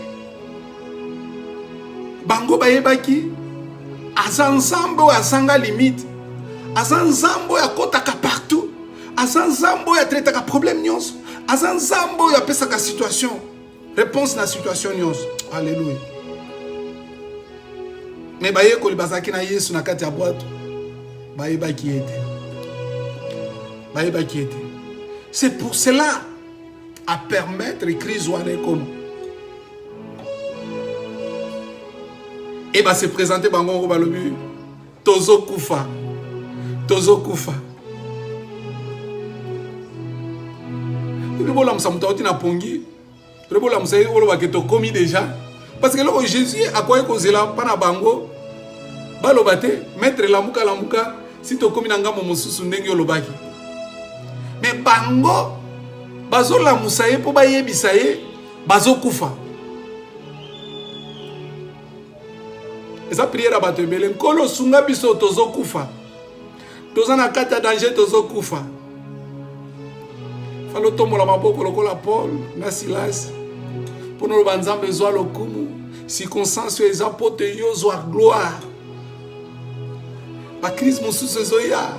bango bayebaki aza Nzambe azanga limite. Aza Nzambe akotaka partout. Aza Nzambe atretaka problème nyonso. Aza Nzambe apesaka situation. Réponse na situation nyonso. Alléluia. Mais baye ko libazaki na Yesu na kati ya boîte. Baye ba qui était. Baye ba qui était. C'est pour cela à permettre crise wana comme et va se présenter bango balobi tozo kufa. Tozo kufa. Rebola musamuta oti na pongi. Rebola musayi oloba ke to komi déjà. Parce que là Jésus a quoi kozela pana bango. Baloba te mettre lamuka si to komi na ngambo mosusu ndenge olobaki. Mais bango bazo la musaye po bayebisa ye bazo kufa. Esa prière bato ebele nkolo sunga biso tozo kufa. Toza na kati ya danger tozo kufa. Falo tombola maboko lokola Paul na Silas. Pono lo banzambe zwa lokumu. Circonstance eza pote yo zwa gloire. Ba crise mosusu ezoya.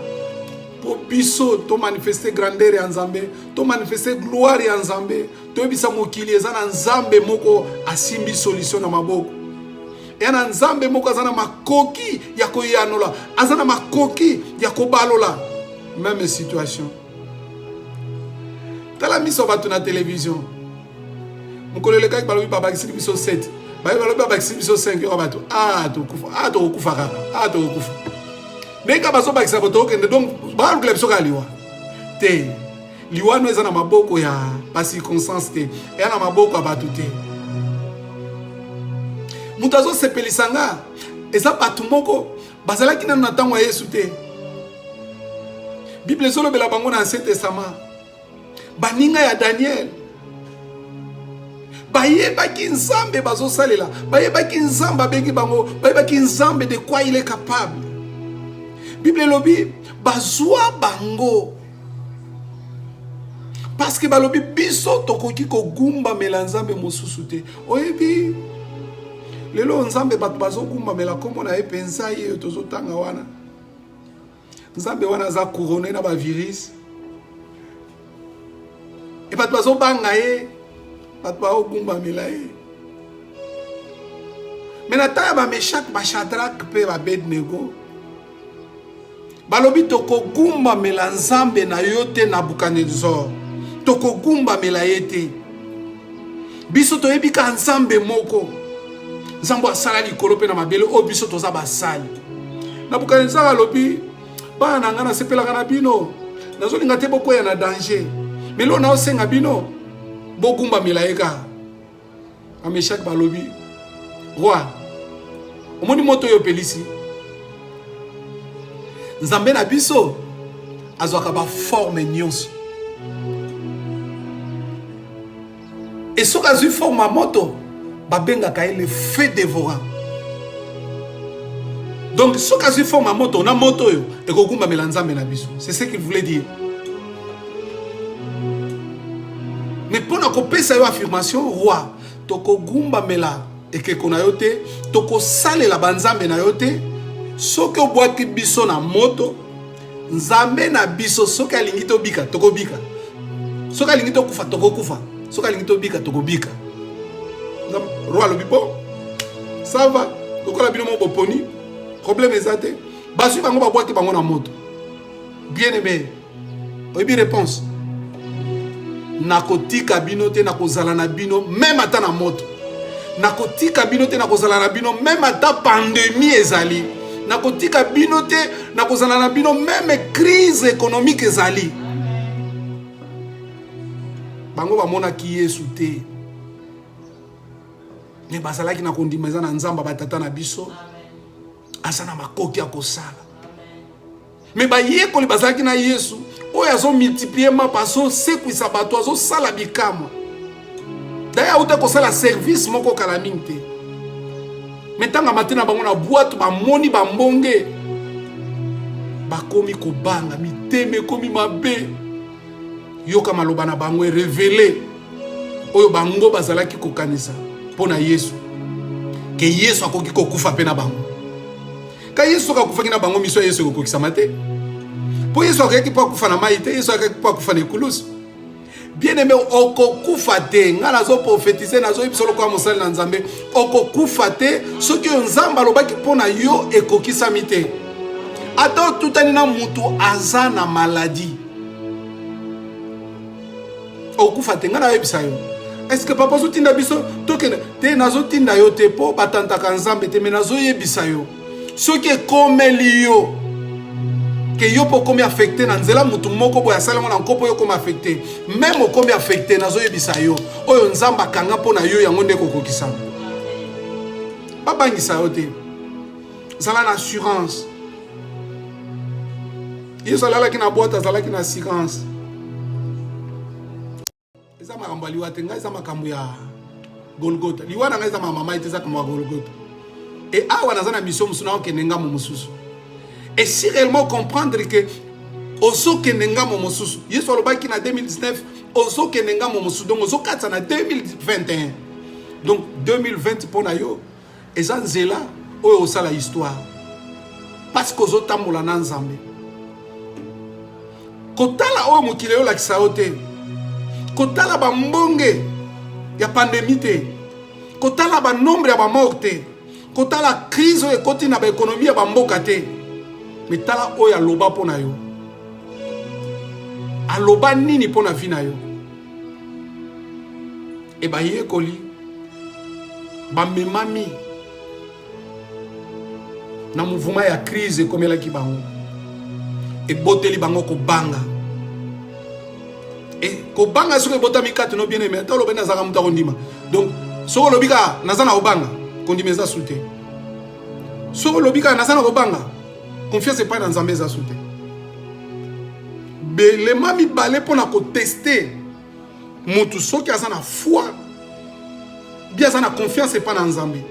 Po biso to manifester grandeur ya Nzambe, to manifester gloire ya Nzambe, to bisa mokili eza na Nzambe moko asimbi solution na maboko. Yana Nzambe moko azana makoki ya koyanola, azana makoki ya kobalola même situation. Tala miso batu na télévision. Mukolele kaki balobi baba kisili biso 7. Baye balobi baba kisili biso 5 yo batu. To kufa kaka. To kufa. Neka baso bakisa boto kende donc ba club soka liwa. Te. Liwa no ezana maboko ya pa circonstance te. Yana maboko abatu te. Mutazo sepelisanga eza batu moko bazalaki na ntango ya Yesu te. Bible solo bela bango na Ancien Testament. Baninga ya Daniel. Bayebaki Nzambe bazo salela. Bayebaki Nzambe bengi bango. Bayebaki Nzambe de quoi il est capable. Bible lobi bazwa bango. Parce que balobi biso tokoki ko gumba mela Nzambe mosusu te. Oyebi lelo Nzambe bato bazo gumba mela kombo na epenza ye tozo tanga wana. Nzambe wana za couronné na ba virus. Et bato bazo banga ye bato ba gumba mela ye. Mais na ta ba Meshak ba Shadrach pe ba Abednego. Balobi toko gumba mela Nzambe na yote Nabucodonosor. Toko gumba mela yete. Biso to ebika Nzambe moko. Nzambe asala likolo pe na mabele o biso toza basali. Nabucodonosor alobi ba na ngana sepela kana bino. Nazo linga te boko ya na danger. Mais lo na osenga bino bo gumba mela yeka. Ameshak balobi roi. Omoni moto yo pelisi. Nzambe na biso azwaka ba forme nyonso. Et soki azwi forme ya moto babengaka ye le feu dévorant. Donc soki azwi forme ya moto na moto oyo ekogumbamela Nzambe na biso. C'est ce qu'il voulait dire. Mais mpona kopesa yo affirmation roi tokogumbamela ekeko na yo te tokosalela banzambe na yo te soki obwaki biso na moto nzambe na biso soki alingi tobika tokobika soki alingi tokufa tokokufa soki alingi tobika tokobika roi alobi po ça va lokola bino mo boponi problème eza te bazwi bango babwaki bango na moto bien aimé oyebi réponse nakotika bino te nakozala na bino même ata na moto nakotika bino te nakozala na bino même ata pandémie ezali nakotika bino te nakozala na bino même crise économique ezali bango bamonaki Yesu te me bazalaki na kondima eza na nzamba batata na biso aza na makoki ya kosala me bayekoli bazalaki na Yesu oyo azomultiplie mapa azosekwisa bato azosala bikamwa daya auta kosala service moko kala mingi te me ntanga mate na bango na bwato bamoni bambonge bakomi kobanga miteme ekomi mabe yoka maloba na bango revele oyo bango bazalaki kokanisa mpona Yesu ke Yesu akoki kokufa mpe na bango ka Yesu akufaki na bango miso ya Yesu ekokokisama te po Yesu akaki mpo akufa na mai te Yesu akaki mpo akufa na ekulusu bien aimé okokufa te nga nazoprofetize nazoyebisa lokola mosali na Nzambe okokufa te soki oyo Nzambe alobaki mpona yo ekokisami te ata otutani na mutu aza na maladi okufa te nga nayebisa yo est-ce que papa ozotinda biso tokende te nazotinda yo te mpo batantaka Nzambe te me nazoyebisa yo soki ekomeli yo ke yo po komi affecté na nzela mutu moko boya salango na nkopo yo komi affecté même okomi affecté nazoyebisa yo oyo Nzambe akanga mpo na yo yango nde kokokisa babangisa yo te zala na assurance Yesu alalaki na boîte azalaki na assurance eza makambo aliwa te ngai eza makambo ya Golgotha liwa na ngai eza mama ete eza makambo ya Golgotha et awa naza na mission mosusu na okende ngamo mosusu et si réellement comprendre que ozokende ngamo mosusu Yesu alobaki na 2019 ozokende ngamo mosusu donc ozokatisa na 2021 donc 2020 mpo na yo eza nzela oyo osala histoire parce que ozotambola na Nzambe kotala oyo mokili olakisa yo te kotala bambonge ya pandémie te kotala banombre ya bamort te kotala crise oyo ekoti na baekonomi ya bamboka te me tala oyo aloba mpo na yo aloba nini mpo na vi na yo e bayekoli bamemami na mouvement ya crise ekomelaki bango eboteli bango kobanga e kobanga soki ebotami kati no bien aimé ata olobi nazaka mutu akondima donc soki olobi kaka naza na kobanga kondima eza su te soki olobi kaka naza na kobanga confiance epai na Nzambe eza su te belema mibale mpo na koteste mutu soki aza na foi bien aza na confiance epai na Nzambe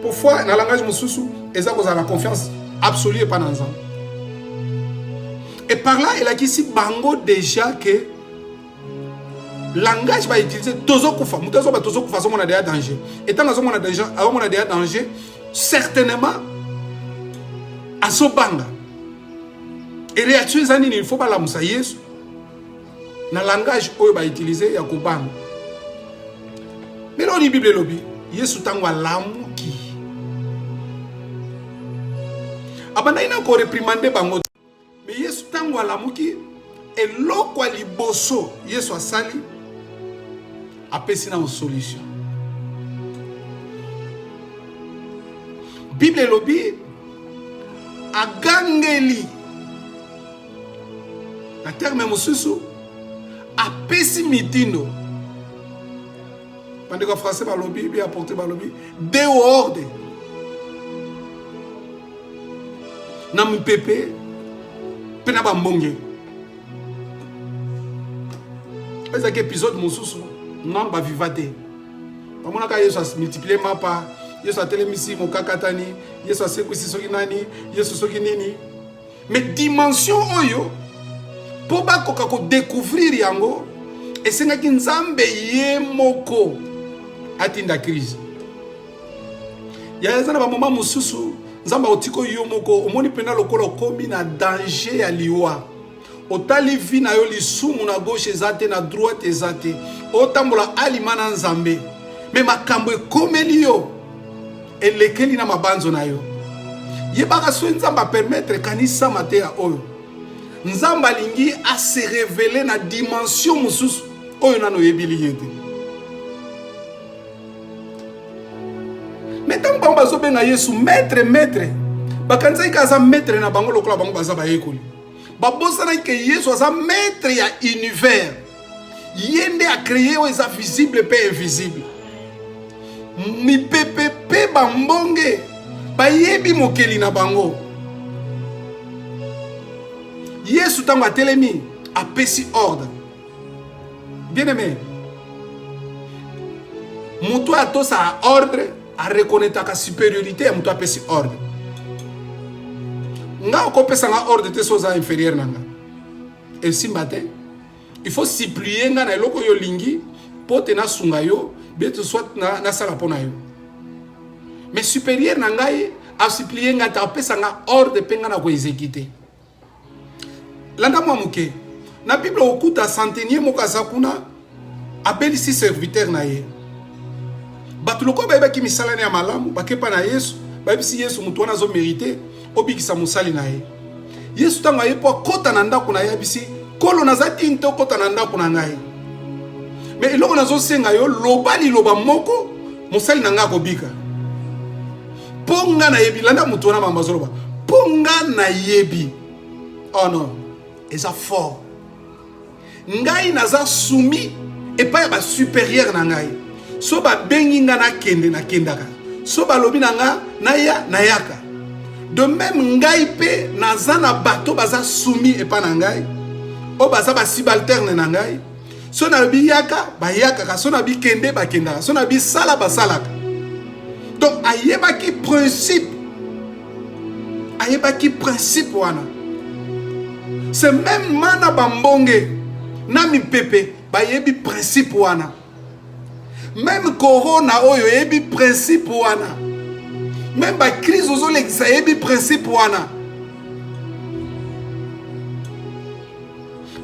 po foi na langage mosusu eza kozala na confiance absolue epai na Nzambe et par là elakisi bango déjà que langage va utiliser tozokufa mutu azoba tozokufa azomona deya danger etant azomona deya danger certainement azobanga et réaction eza nini il faut balamusa Yesu na langage oyo bautilize ya kobanga meloni Bible elobi Yesu ntango alamuki abandaki na koreprimande bango mais Yesu ntango alamuki eloko ya liboso Yesu asali apesi na solution Bible elobi agangeli na terme mosusu apesi mitindo bandeko français balobi bi apporter balobi dehors na mipepe pe na bambonge ezaki épisode mosusu namba viva te bamonaka Yesu multiplier mapa Yesu atelemisi mokakatani Yesu asekwisi soki nani Yesu soki nini mais dimension oyo po bakoka kodécouvrir yango esengaki Nzambe ye moko atinda crise ya eza na bamoma mosusu nzamba otiko yo moko omoni pena lokola komi na danger ya liwa otali vi na yo lisumu na gauche ezate na droite ezate otambola alima na nzambe me makambo ekomeli yo elekeli na mabanzo na yo yebaka so nzamba permettre kanisa mate ya oyo nzamba lingi a se révéler na dimension mususu oyo nano yebili yete metam bango bazobenga Yesu maître bakanza ikaza maître na bango lokola bango baza bayekoli babosana ke Yesu aza maître ya univers yende a créé o eza visible pe invisible mi pepe bambonge bayebi mokeli na bango Yesu tango atelemi apesi ordre bien aimé mutu atosa ordre a reconnaître ka supériorité ya mutu apesi ordre nga okopesa nga ordre te soza inférieur nanga esimba te il faut supplier nga na eloko yo lingi pote na sunga yo beto soit na sala pona yo mais supérieur na ngai a supplier nga ta pesa nga ordre pe nga na ko exécuter landa mwa muke na bible okuta centenier mokaza kuna abelisi serviteur na ye batu loko bayebaki misala ya malamu bakepa na Yesu bayebisi Yesu mutu wana zo mériter obikisa musali na ye Yesu tango ayepo akota na ndako na ye abisi kolo nazati nto kota na ndako na ngai mais eloko nazo senga yo loba liloba moko musali na nga kobika ponga na yebi landa mutu wana mambazo loba ponga na yebi oh non eza fort ngai naza soumis epai ya ba supérieur na ngai so ba bengi nga na kende na kendaka so ba lobi na nga na ya na yaka de même ngai pe naza na bato baza soumis epai na ngai o baza ba subalterne na ngai so na bi yaka ba yaka so na bi kende ba kendaka so na bi sala ba salaka donc ayebaki principe wana c'est même mana bambonge na mi pepe ba yebi principe wana même corona oyo yebi principe wana même ba crise ozo lekisa yebi principe wana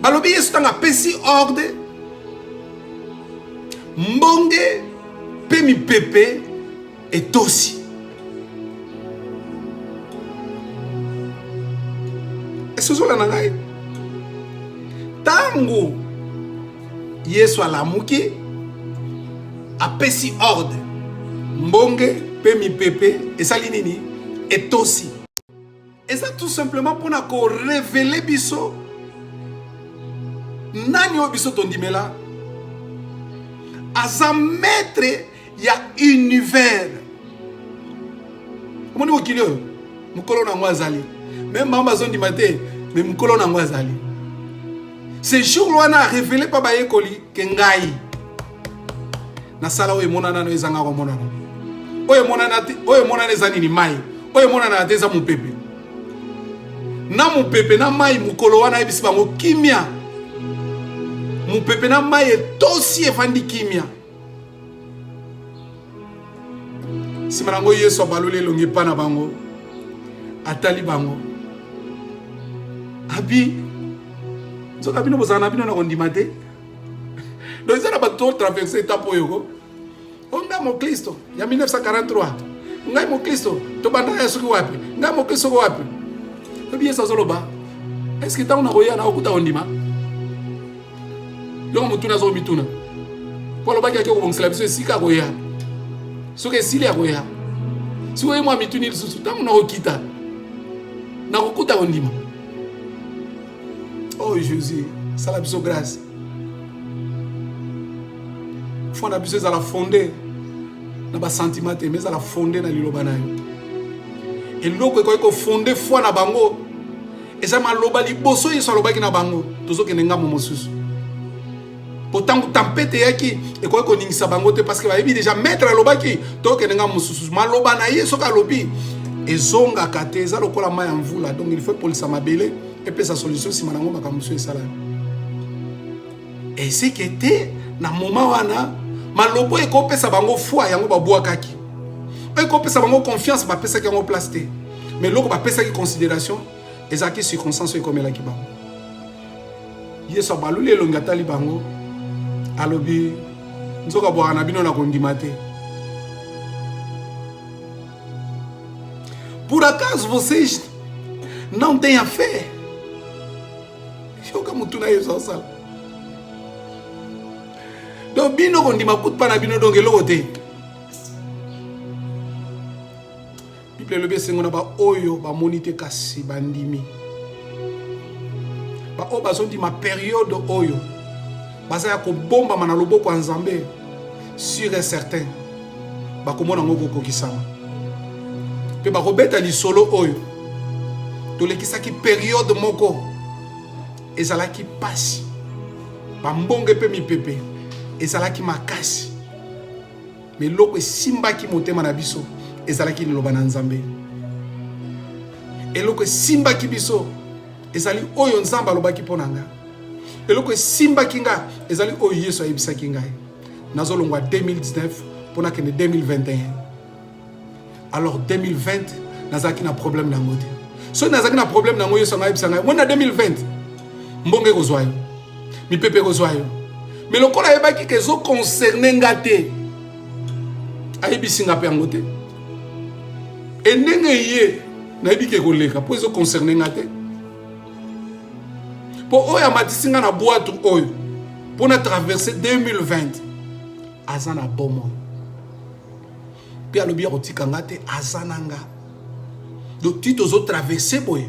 balobi Yesu tanga pesi ordre mbonge pe mi pepe etosi esozola na ngai tango Yesu alamuki apesi ordre mbonge pe mi pepe esali nini etosi eza tout simplement pona ko révéler biso nani o biso tondimela aza maître ya univers omoni mokili oyo mokolo nango azali même bamba azondima te mais mokolo nango azali ce jour wana a révélé pa bayekoli ke ngai nasala oyo emonana no ezanga komonana oyo emonana eza nini mai oyo emonana te eza mopepe na mopepe na mai mokolo wana yebisi bango kimia mopepe na mai etosi efandi kimia nsima nango Yesu abaloli elongi epa na bango atali bango abi nzoka bino bozala na bino na kondima te donc eza na bato traverse etape oyo ko ngai mokristo ya 1943 ngai mokristo tobandaka ya soki wapi ngai mokristo ko wapi obi Yesu azoloba eske ntango na koya na okuta kondima yongo motuna azomituna po alobaki ake kobongisela biso esika akoya soki esili akoya soki oye mwa mituni lisusu ntango na kokita na kokuta kondima oh Jésus sala biso grâce foi na biso ezala fondé na basentiment te mais ezala fondé na liloba na yo eloko ekoki kofondé foi na bango eza maloba liboso Yesu alobaki na bango tozokende ngambo mosusu po ntango tempete eyaki ekoki koningisa bango te parce que bayebi déjà maître alobaki tokende ngambo mosusu maloba na ye soki alobi ezongaka te eza lokola mai ya mvula donc il faut epolisa mabele epesa solution nsima nango makambo mosusu esalami eseke te na moment wana malobo ekopesa bango foi yango babwakaki ekopesa bango confiance bapesaki yango place te Mais l'autre va passer considération. Et ça qui circonstance comme la qui va. Yesu abaluli elongata libango. Alobi. Nzoka boa na bino na kondimate. Por acaso vocês não têm a fé? Joga muito na Yesu sala. Donc bino kondima kutu pa na bino donc eloko te. Bible lobi sengona ba oyo ba monite kasi bandimi. Ba o bazondi ma période oyo. Baza ya ko bomba mana loboko nzambe. Sûr et certain. Ba komona ngoko kokisama. Pe ba kobeta li solo oyo. To lekisaki période moko. Ezalaki pasi. Ba mbonge pe mi pepe. Ezalaki makasi. Mais loko simbaki motema na biso. Ezalaki liloba na nzambe. Eloko simbaki biso. Ezali oyo nzamba lobaki ponanga. Eloko simbaki nga. Ezali oyo Yesu ayebisaki ngai. Nazolongwa 2019 pona kene 2021. Alors 2020 nazaki na problème na ngode. So nazaki na problème na ngoyo so ngayebisa ngai. Mona 2020 mbonge kozwayo. Mi pepe kozwayo. Mais le kola yebaki ke zo concerné ngate. Ayebisi nga pe ngote. Et ndenge ye na yebike koleka po zo concerné ngate. Po oya matisinga na boîte oyo. Pour na traverser 2020. Azana bomo. Puis alobi rotika ngate azananga. Donc tu tozo traverser boye.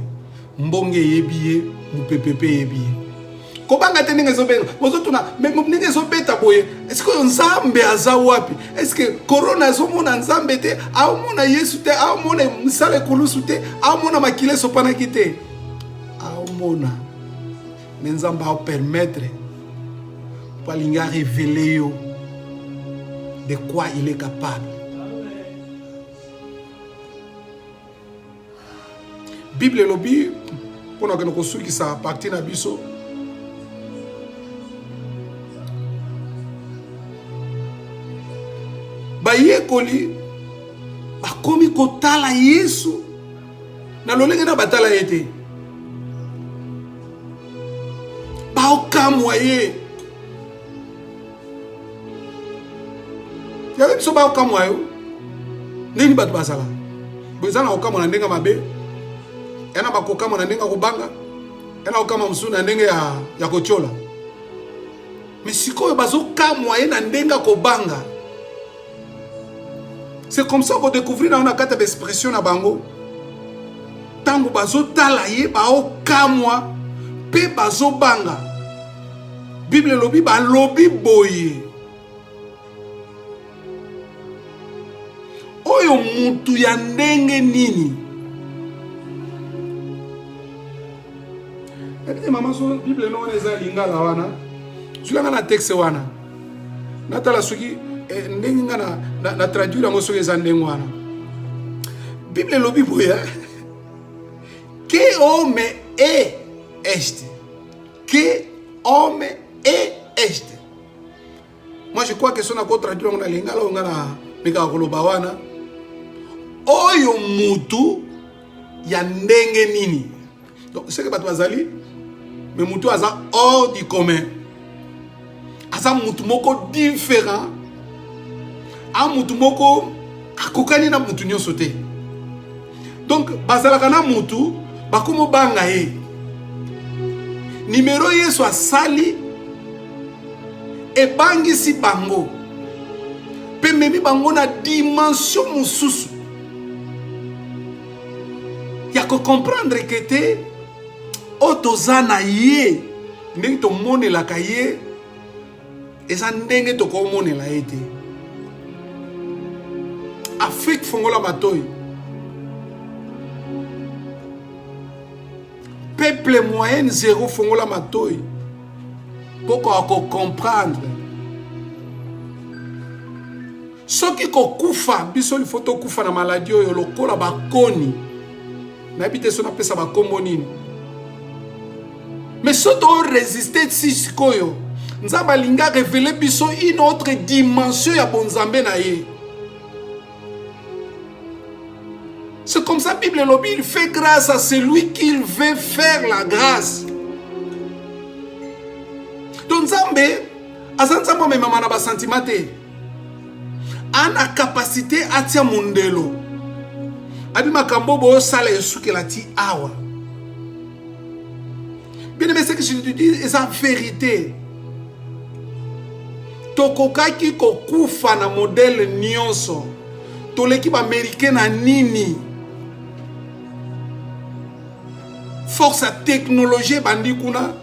Mbonge yebiye, mupepepe yebiye. Kobanga te ndenge zobenga. Bozo tuna mais ndenge zobeta boye. Est-ce que nzambe aza wapi? Est-ce que corona zomona nzambe te? Aomona Yesu te? Aomona msale kulusu te? Aomona makile sopana kite? Aomona. Mais nzambe a permettre pour l'inga révéler yo de quoi il est capable. Bible lobi pour que nous soyons qui ça partie na biso. Baye koli bakomi kotala Yesu na lolenge na batala ete. Ba okamwa ye. Ya biso ba okamwa yo. Nini batu basala. Bozana okamwa na ndenga mabe. Ena bakokama na ndenga kobanga. Ena okama msuna na ndenge ya kochola. Misiko bazokamwa ye na ndenga kobanga. C'est comme ça qu'on découvre dans une carte d'expression na bango. Tango bazo talaye ba okamwa pe bazo banga. Bible lobi ba lobi boye. Oyo mutu ya ndenge nini? Et maman so Bible no eza lingala wana. Zulanga na texte wana. Natala suki ndenge na traduire yango soki eza ndenge wana. Bible elobi boye que homme est este. Que homme est este. Moi je crois que son ako traduire na lingala on na meka koloba wana. Oyo mutu ya ndenge nini. Donc c'est que bato bazali mais mutu aza hors du commun. Aza mutu moko différent. A mutu moko akokani na mutu nyonso te. Donc bazalaka na mutu bakomo banga ye. Numéro Yesu asali ebangisi bango. Pe memi bango na dimension mususu. Ya ko comprendre que te otozana ye ndenge to monela ka ye eza ndenge to ko monela ete. Afrique fongola matoyi. Peuple moyen zéro fongola matoyi. Pourquoi ko comprendre? Soki ko kufa biso li photo kufa na maladie oyo lokola bakoni. Na bité sona pesa bakombo nini. Mais soto résister sikoyo. Nzamba linga révéler biso une autre dimension ya bonzambe na ye. C'est comme ça, Bible lobby, il fait grâce à celui qu'il veut faire la grâce. Donc, Nzambe, Azanzambo me mama na ba sentimate. Ana capacité à tia mundelo. Abi makambo bo sala yesuke la ti awa. Bien aimé, ce que je te dis, c'est la vérité. Tokokaki kokufa na modèle nyonso. To l'équipe américaine na nini. Force à technologie bandi kuna.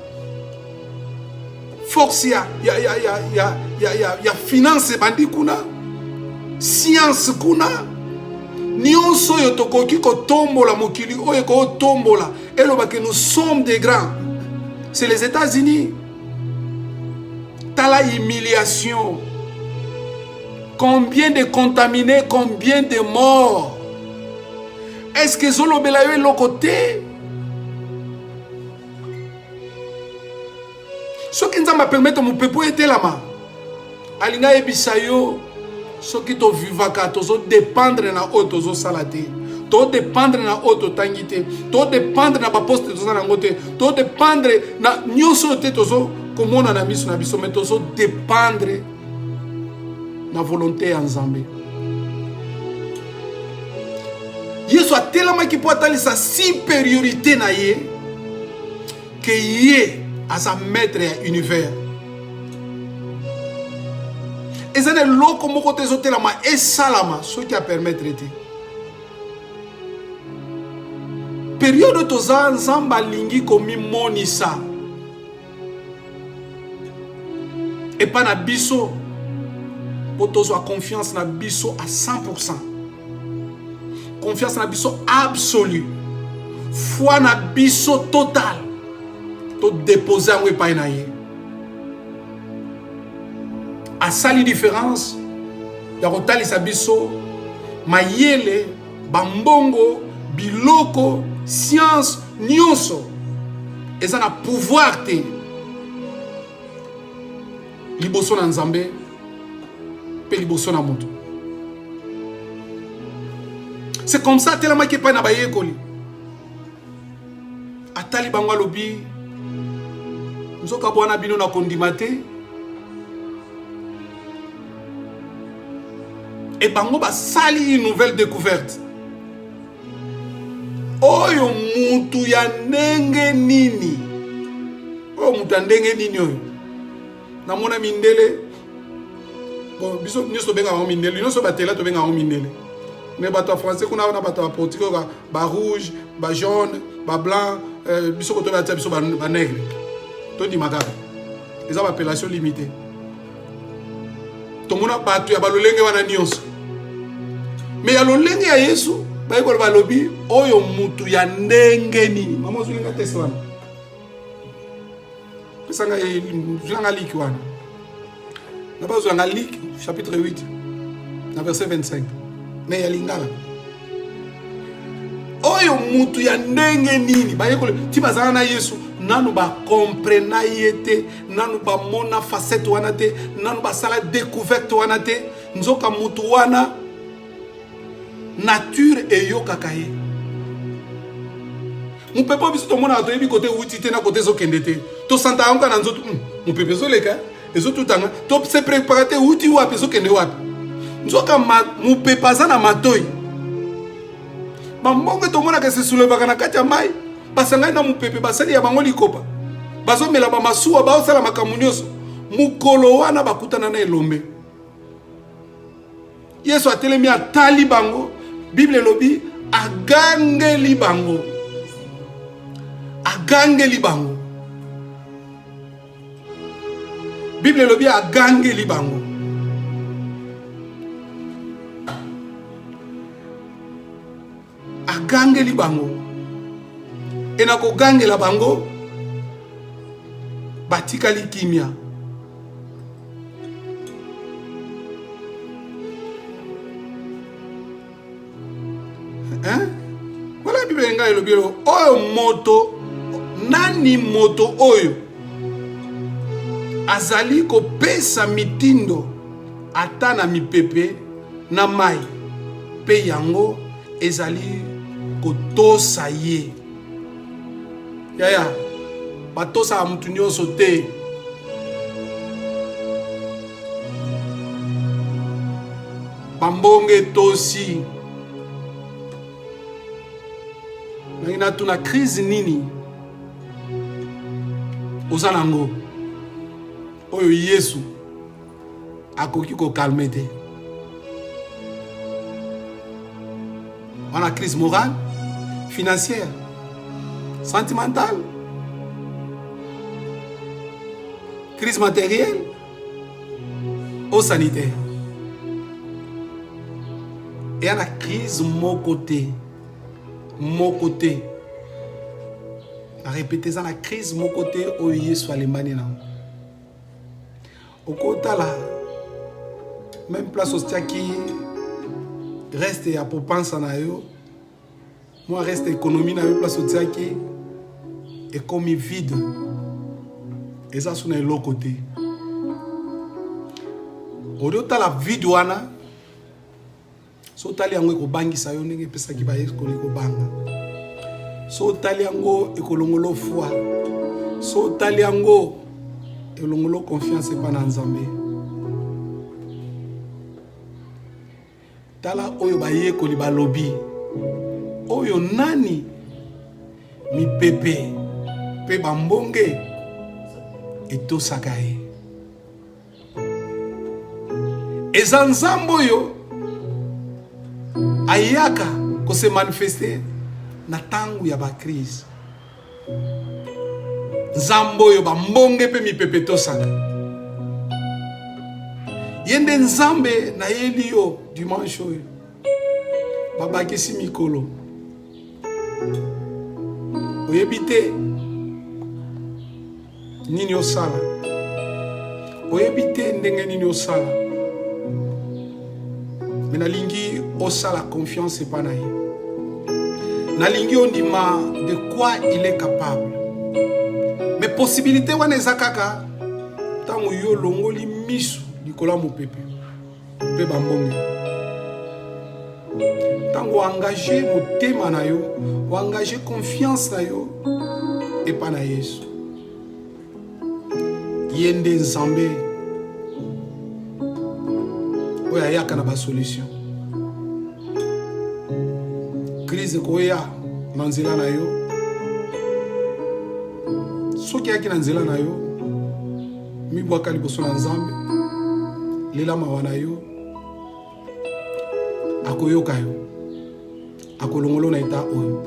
Force ya finance bandi kuna. Science kuna. Nyonso yo tokoki ko tombola mokili oyo ko tombola. Eloba que nous sommes des grands. C'est les États-Unis. T'as la humiliation. Combien de contaminés, combien de morts. Est-ce que Zolobela est l'autre côté? Ce qui nous a permis de mon peuple était là-bas. Alinga ebisayo, ce qui te vivaka, tozo dépendre na auto salate. To dépendre na auto tangité, to dépendre na poste tozo na ngote, to dépendre na nyoso te tozo comme on a mis na biso, mais tozo dépendre na volonté en Nzambe. Yesu a tellement qui peut atteindre sa supériorité na ye que ye à sa maître à univers. Et ça n'est l'eau comme côté zotelama et salama ce qui a permis de traiter. Période toza nzamba lingi komi monisa. Et pas na biso pour tozo confiance na biso à 100%. Confiance na biso absolue. Foi na biso total. To déposer en wepa inaye. A sali différence. Ya rotali sa biso. Mayele, bambongo, biloko, science, nyonso. Et ça na pouvoir te. Liboso na Nzambe. Pe liboso na moto. C'est comme ça tellement qu'il n'y a pas na baye koli. Atali bangwa lobi. Nzoka bwana bino na kondimate. Et bango ba sali une nouvelle découverte. Oyo mutu ya ndenge nini. Oyo mutu ya ndenge nini oyo. Na mona mindele. Bon, biso nyonso benga ngo mindele. Nyonso batela to benga ngo mindele. Mais bato français kuna na bato portugais ba rouge, ba jaune, ba blanc, biso ko to ba biso ba nègre. To di makaka. Eza ba appellation limitée. To mona bato ya balolenge wana nyonso. Mais ya lolenge ya Yesu, ba yiko ba lobi oyo mutu ya ndenge nini. Mama zulinga test wana. Pesanga zulanga liki wana. Na ba zulanga liki chapitre 8 na verset 25. Mais ya lingala. Oyo mutu ya ndenge nini. Ba yiko ti bazana na Yesu nanu ba comprena yete, nanu ba mona facette wana te, nanu ba sala découverte wana te, nzoka mutu wana nature eyo kakaye. Mon peuple biso to mona to côté outi te na côté zo kendete. To santa onka na nzoto, mon peuple zo leka, ezo tutanga, to se préparer outi wapi zo kende wapi. Nzoka mon peuple za na matoi. Ba mbongo to mona ka se souleva kana kati ya mai. Basanga na mon peuple basali ya bango likopa. Bazo mela ba masuwa ba osala makamunyoso. Mukolo wana bakutana na elombe. Yesu atelemi atali bango. Bible lobi agangeli bango. Agangeli bango. Bible lobi agangeli bango. Agangeli bango. Et na ko gangela bango batikali kimia. Hein? Voilà la Bible nga elobiro oyo moto nani moto oyo azali ko pesa mitindo ata na mipepe na mai pe yango ezali kotosa ye. Yaya, batosa mutu nyonso te. Bambonge tosi. Na tuna crise nini? Osanango. Oyo Yesu akoki ko calmer te. On a crise morale, financière, sentimentale, crise matérielle, ou sanitaire. Et on a crise mon côté. On a répété ça, la crise mon côté, au Yesu Alemani. Au côté là, même place au qui reste à pour penser na yo, moi reste économie na yo place au qui est comme vide. Et ça sur l'autre côté. Au lieu de la vide wana, so tali yango ko bangi sa yo ndenge pesa ki ba ko liko banga. So tali yango ekolongolo foi. So tali yango elongolo confiance pa na Nzambe. Tala oyo baye ko li balobi. Oyo nani mi pepe pe bambonge eto sakaye. Eza Nzambe oyo ayaka ko se manifester na tangu ya ba crise. Nzambe oyo bambonge pe mi pepe to saka. Yende Nzambe na yeli yo dimanche oyo. Babakisi mikolo. Oyebite nini osala. Oyebite ndenge nini osala. Mais nalingi osala confiance pa na ye. Nalingi ondima de quoi il est capable. Mais possibilité wana ezakaka tango yo longoli misu likola mopepe. Pe bambonge. Tango engagé motema na yo, ou engagé confiance na yo et pa na Yesu. Yende Nzambe oya yaka na ba solution. Crise koya na nzela na yo. Soki yaki na nzela na yo, mi bwaka liboso na Nzambe. Lela mawa na yo. Akoyoka yo. Akolongolo na ita oyo.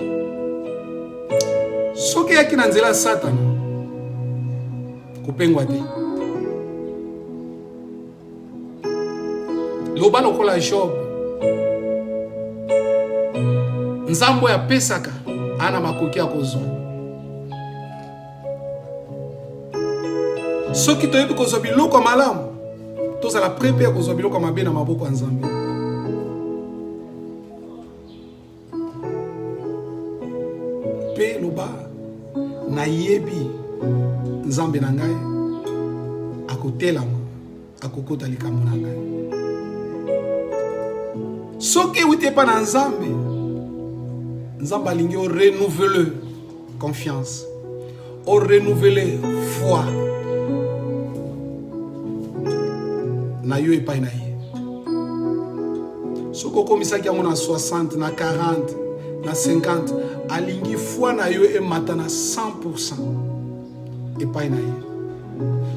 Soki yaki na nzela Satana, kopengwa te. Loba lokola Job. Nzambo ya pesaka ana makoki akozwa. Soki toyebi kozwa biloko malamu, tozala prêt ya kozwa biloko mabe na maboko ya Nzambe. Pe loba na yebi Nzambe na ngai akotelama akokota likambo na ngai. Soki wite pa na Nzambe, Nzambe alingi o renouveler confiance, o renouveler foi na yo epai na ye. Soko komisaki yango na 60, na 40, na 50, alingi foi na yo emata na 100% epai na ye.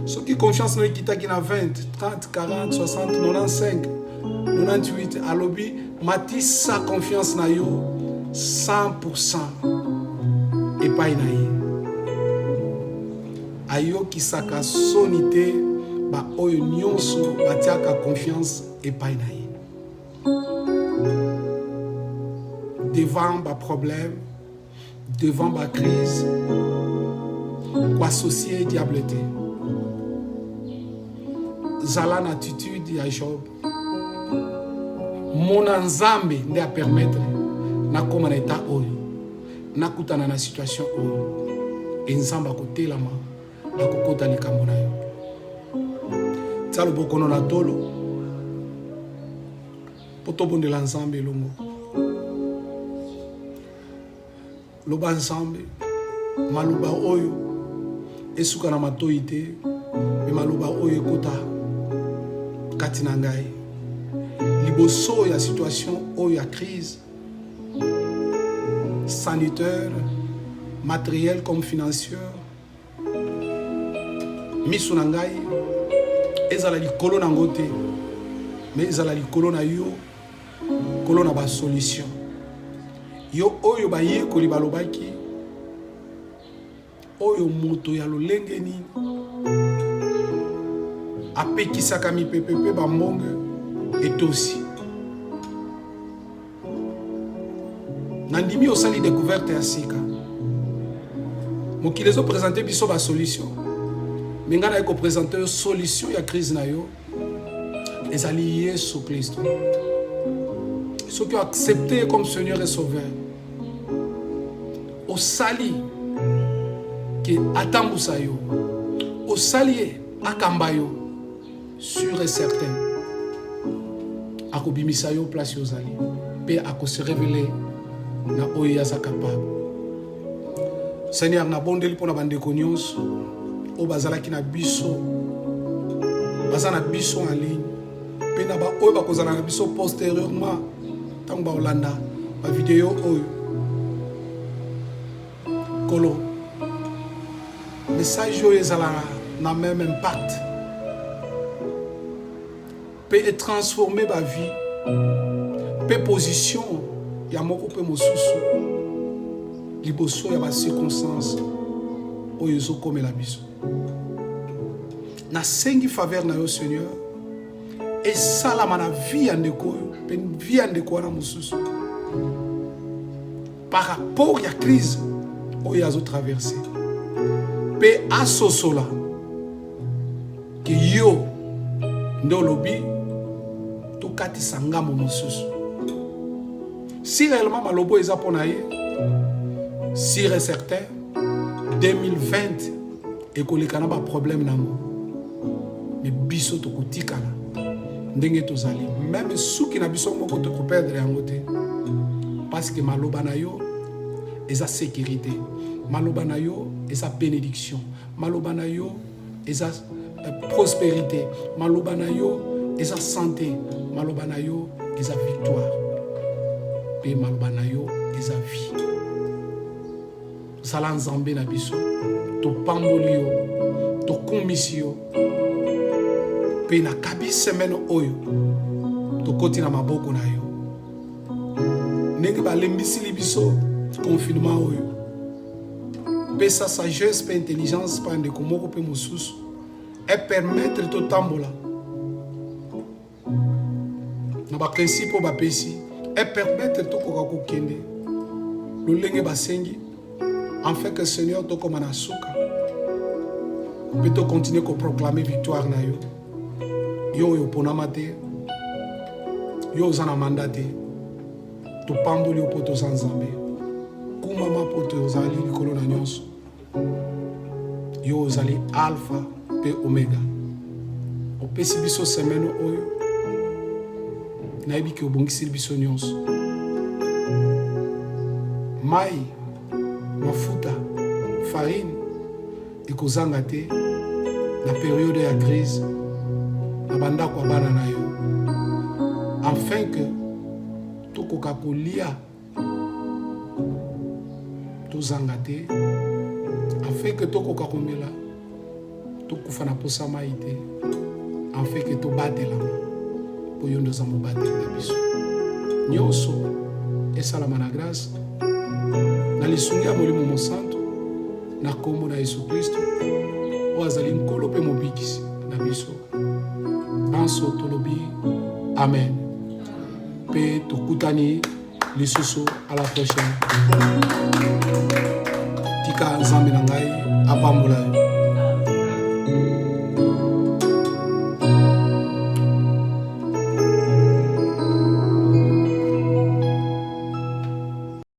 Soki confiance na yo kitaki na 20, 30, 40, 60, 95, 98, alobi mati sa confiance na yo 100% epai na ye. Ayo kisaka sonite ba oyo nyonso batiaka confiance epai na ye. Devant ba problème, devant ba crise, ko associer diableté. Zala na attitude ya Job. Mona Nzambe nde a permettre na koma na eta oyo, na kutana na situation oyo. E Nzambe akotelama akokota likambo na yo. Tsalo bokono na tolo poto bondela Nzambe longo. loba nzambe maloba oyo esuka na matoi te me maloba oyo ekota kati na ngai liboso ya situation oyo ya crise sanitaire matériel comme financière miso na ngai ezala likolo na ngo te mais ezala likolo na yo kolo na ba solution yo oyo bayekoli balobaki oyo moto ya lolenge nini apekisaka mipepepe bambonge etosi nandimi osali découverte ya sika mokili ezopresente biso basolution me ngai naye kopresente yo solution ya crise na yo ezali Yesu Kristo soki oaccepte comme Seigneur et Sauveur osali ke atambusa yo osali ye akamba yo sûr et certain akobimisa yo place ozali pe akose révéler na oyo aza capable. Seigneur nabondeli mpona bandeko nyonso oyo bazalaki na biso baza na biso en ligne pe na baoyo bakozala na biso postérieurement ntango baolanda bavideo oyo kolo message oyo ezala na même impact pe etransforme bavie pe position ya moko pe mosusu liboso ya bacirconstance oyo ezokomela biso nasengi faveur na yo Seigneur esalama na vie ya ndeko oyo pe vie ya ndeko wana mosusu par rapport ya crise oyo azotraverse pe asosola ke yo nde olobi tokatisa ngambo mosusu si réellement malobo eza mpona ye sûr et certain 2020 ekoleka na baproblème nango me biso tokotikala ndenge tozali même suki na biso moko tokoperdre yango te parce que maloba na yo eza sécurité maloba na yo eza bénédiction maloba na yo eza prospérité maloba na yo eza santé maloba na yo eza victoire pe maloba na yo eza vie sala nzambe na biso topamboli yo tokumbisi yo pe na kabi semaine oyo tokoti na maboko na yo ndenge balembisili biso confinement oyo pesa sagesse pe intelligence pa ndeko moko pe mosusu et permettre totambola na baprincipe oyo bapesi et permettre tokoka kokende lolenge basengi afin que Seigneur tokoma na suka pe to continuer ko proclamer victoire na yo yo yo ponama te yo ozana mandat te topamboli yo poto za nzambe kumama poto ozali likolo na nyonso yo ozali alpha pe omega opesi biso semaine oyo nayebi ke obongisi biso nyonso mai mafuta farine ekozanga te na période ya crise na bandako ya bana na yo afin que tokoka kolia tozanga te afin que tokoka komela tokufa na posa mai te afin que tobatelama po yo ndoza mobateli na biso nyonso esalama na grâce na lisungi ya molimo mosantu na kombo na Yesu Kristo oyo azali nkolo mpe mobikisi na biso anso tolobi amen pe tokutani lisusu à la prochaine tika nzambe na ngai apambola yo.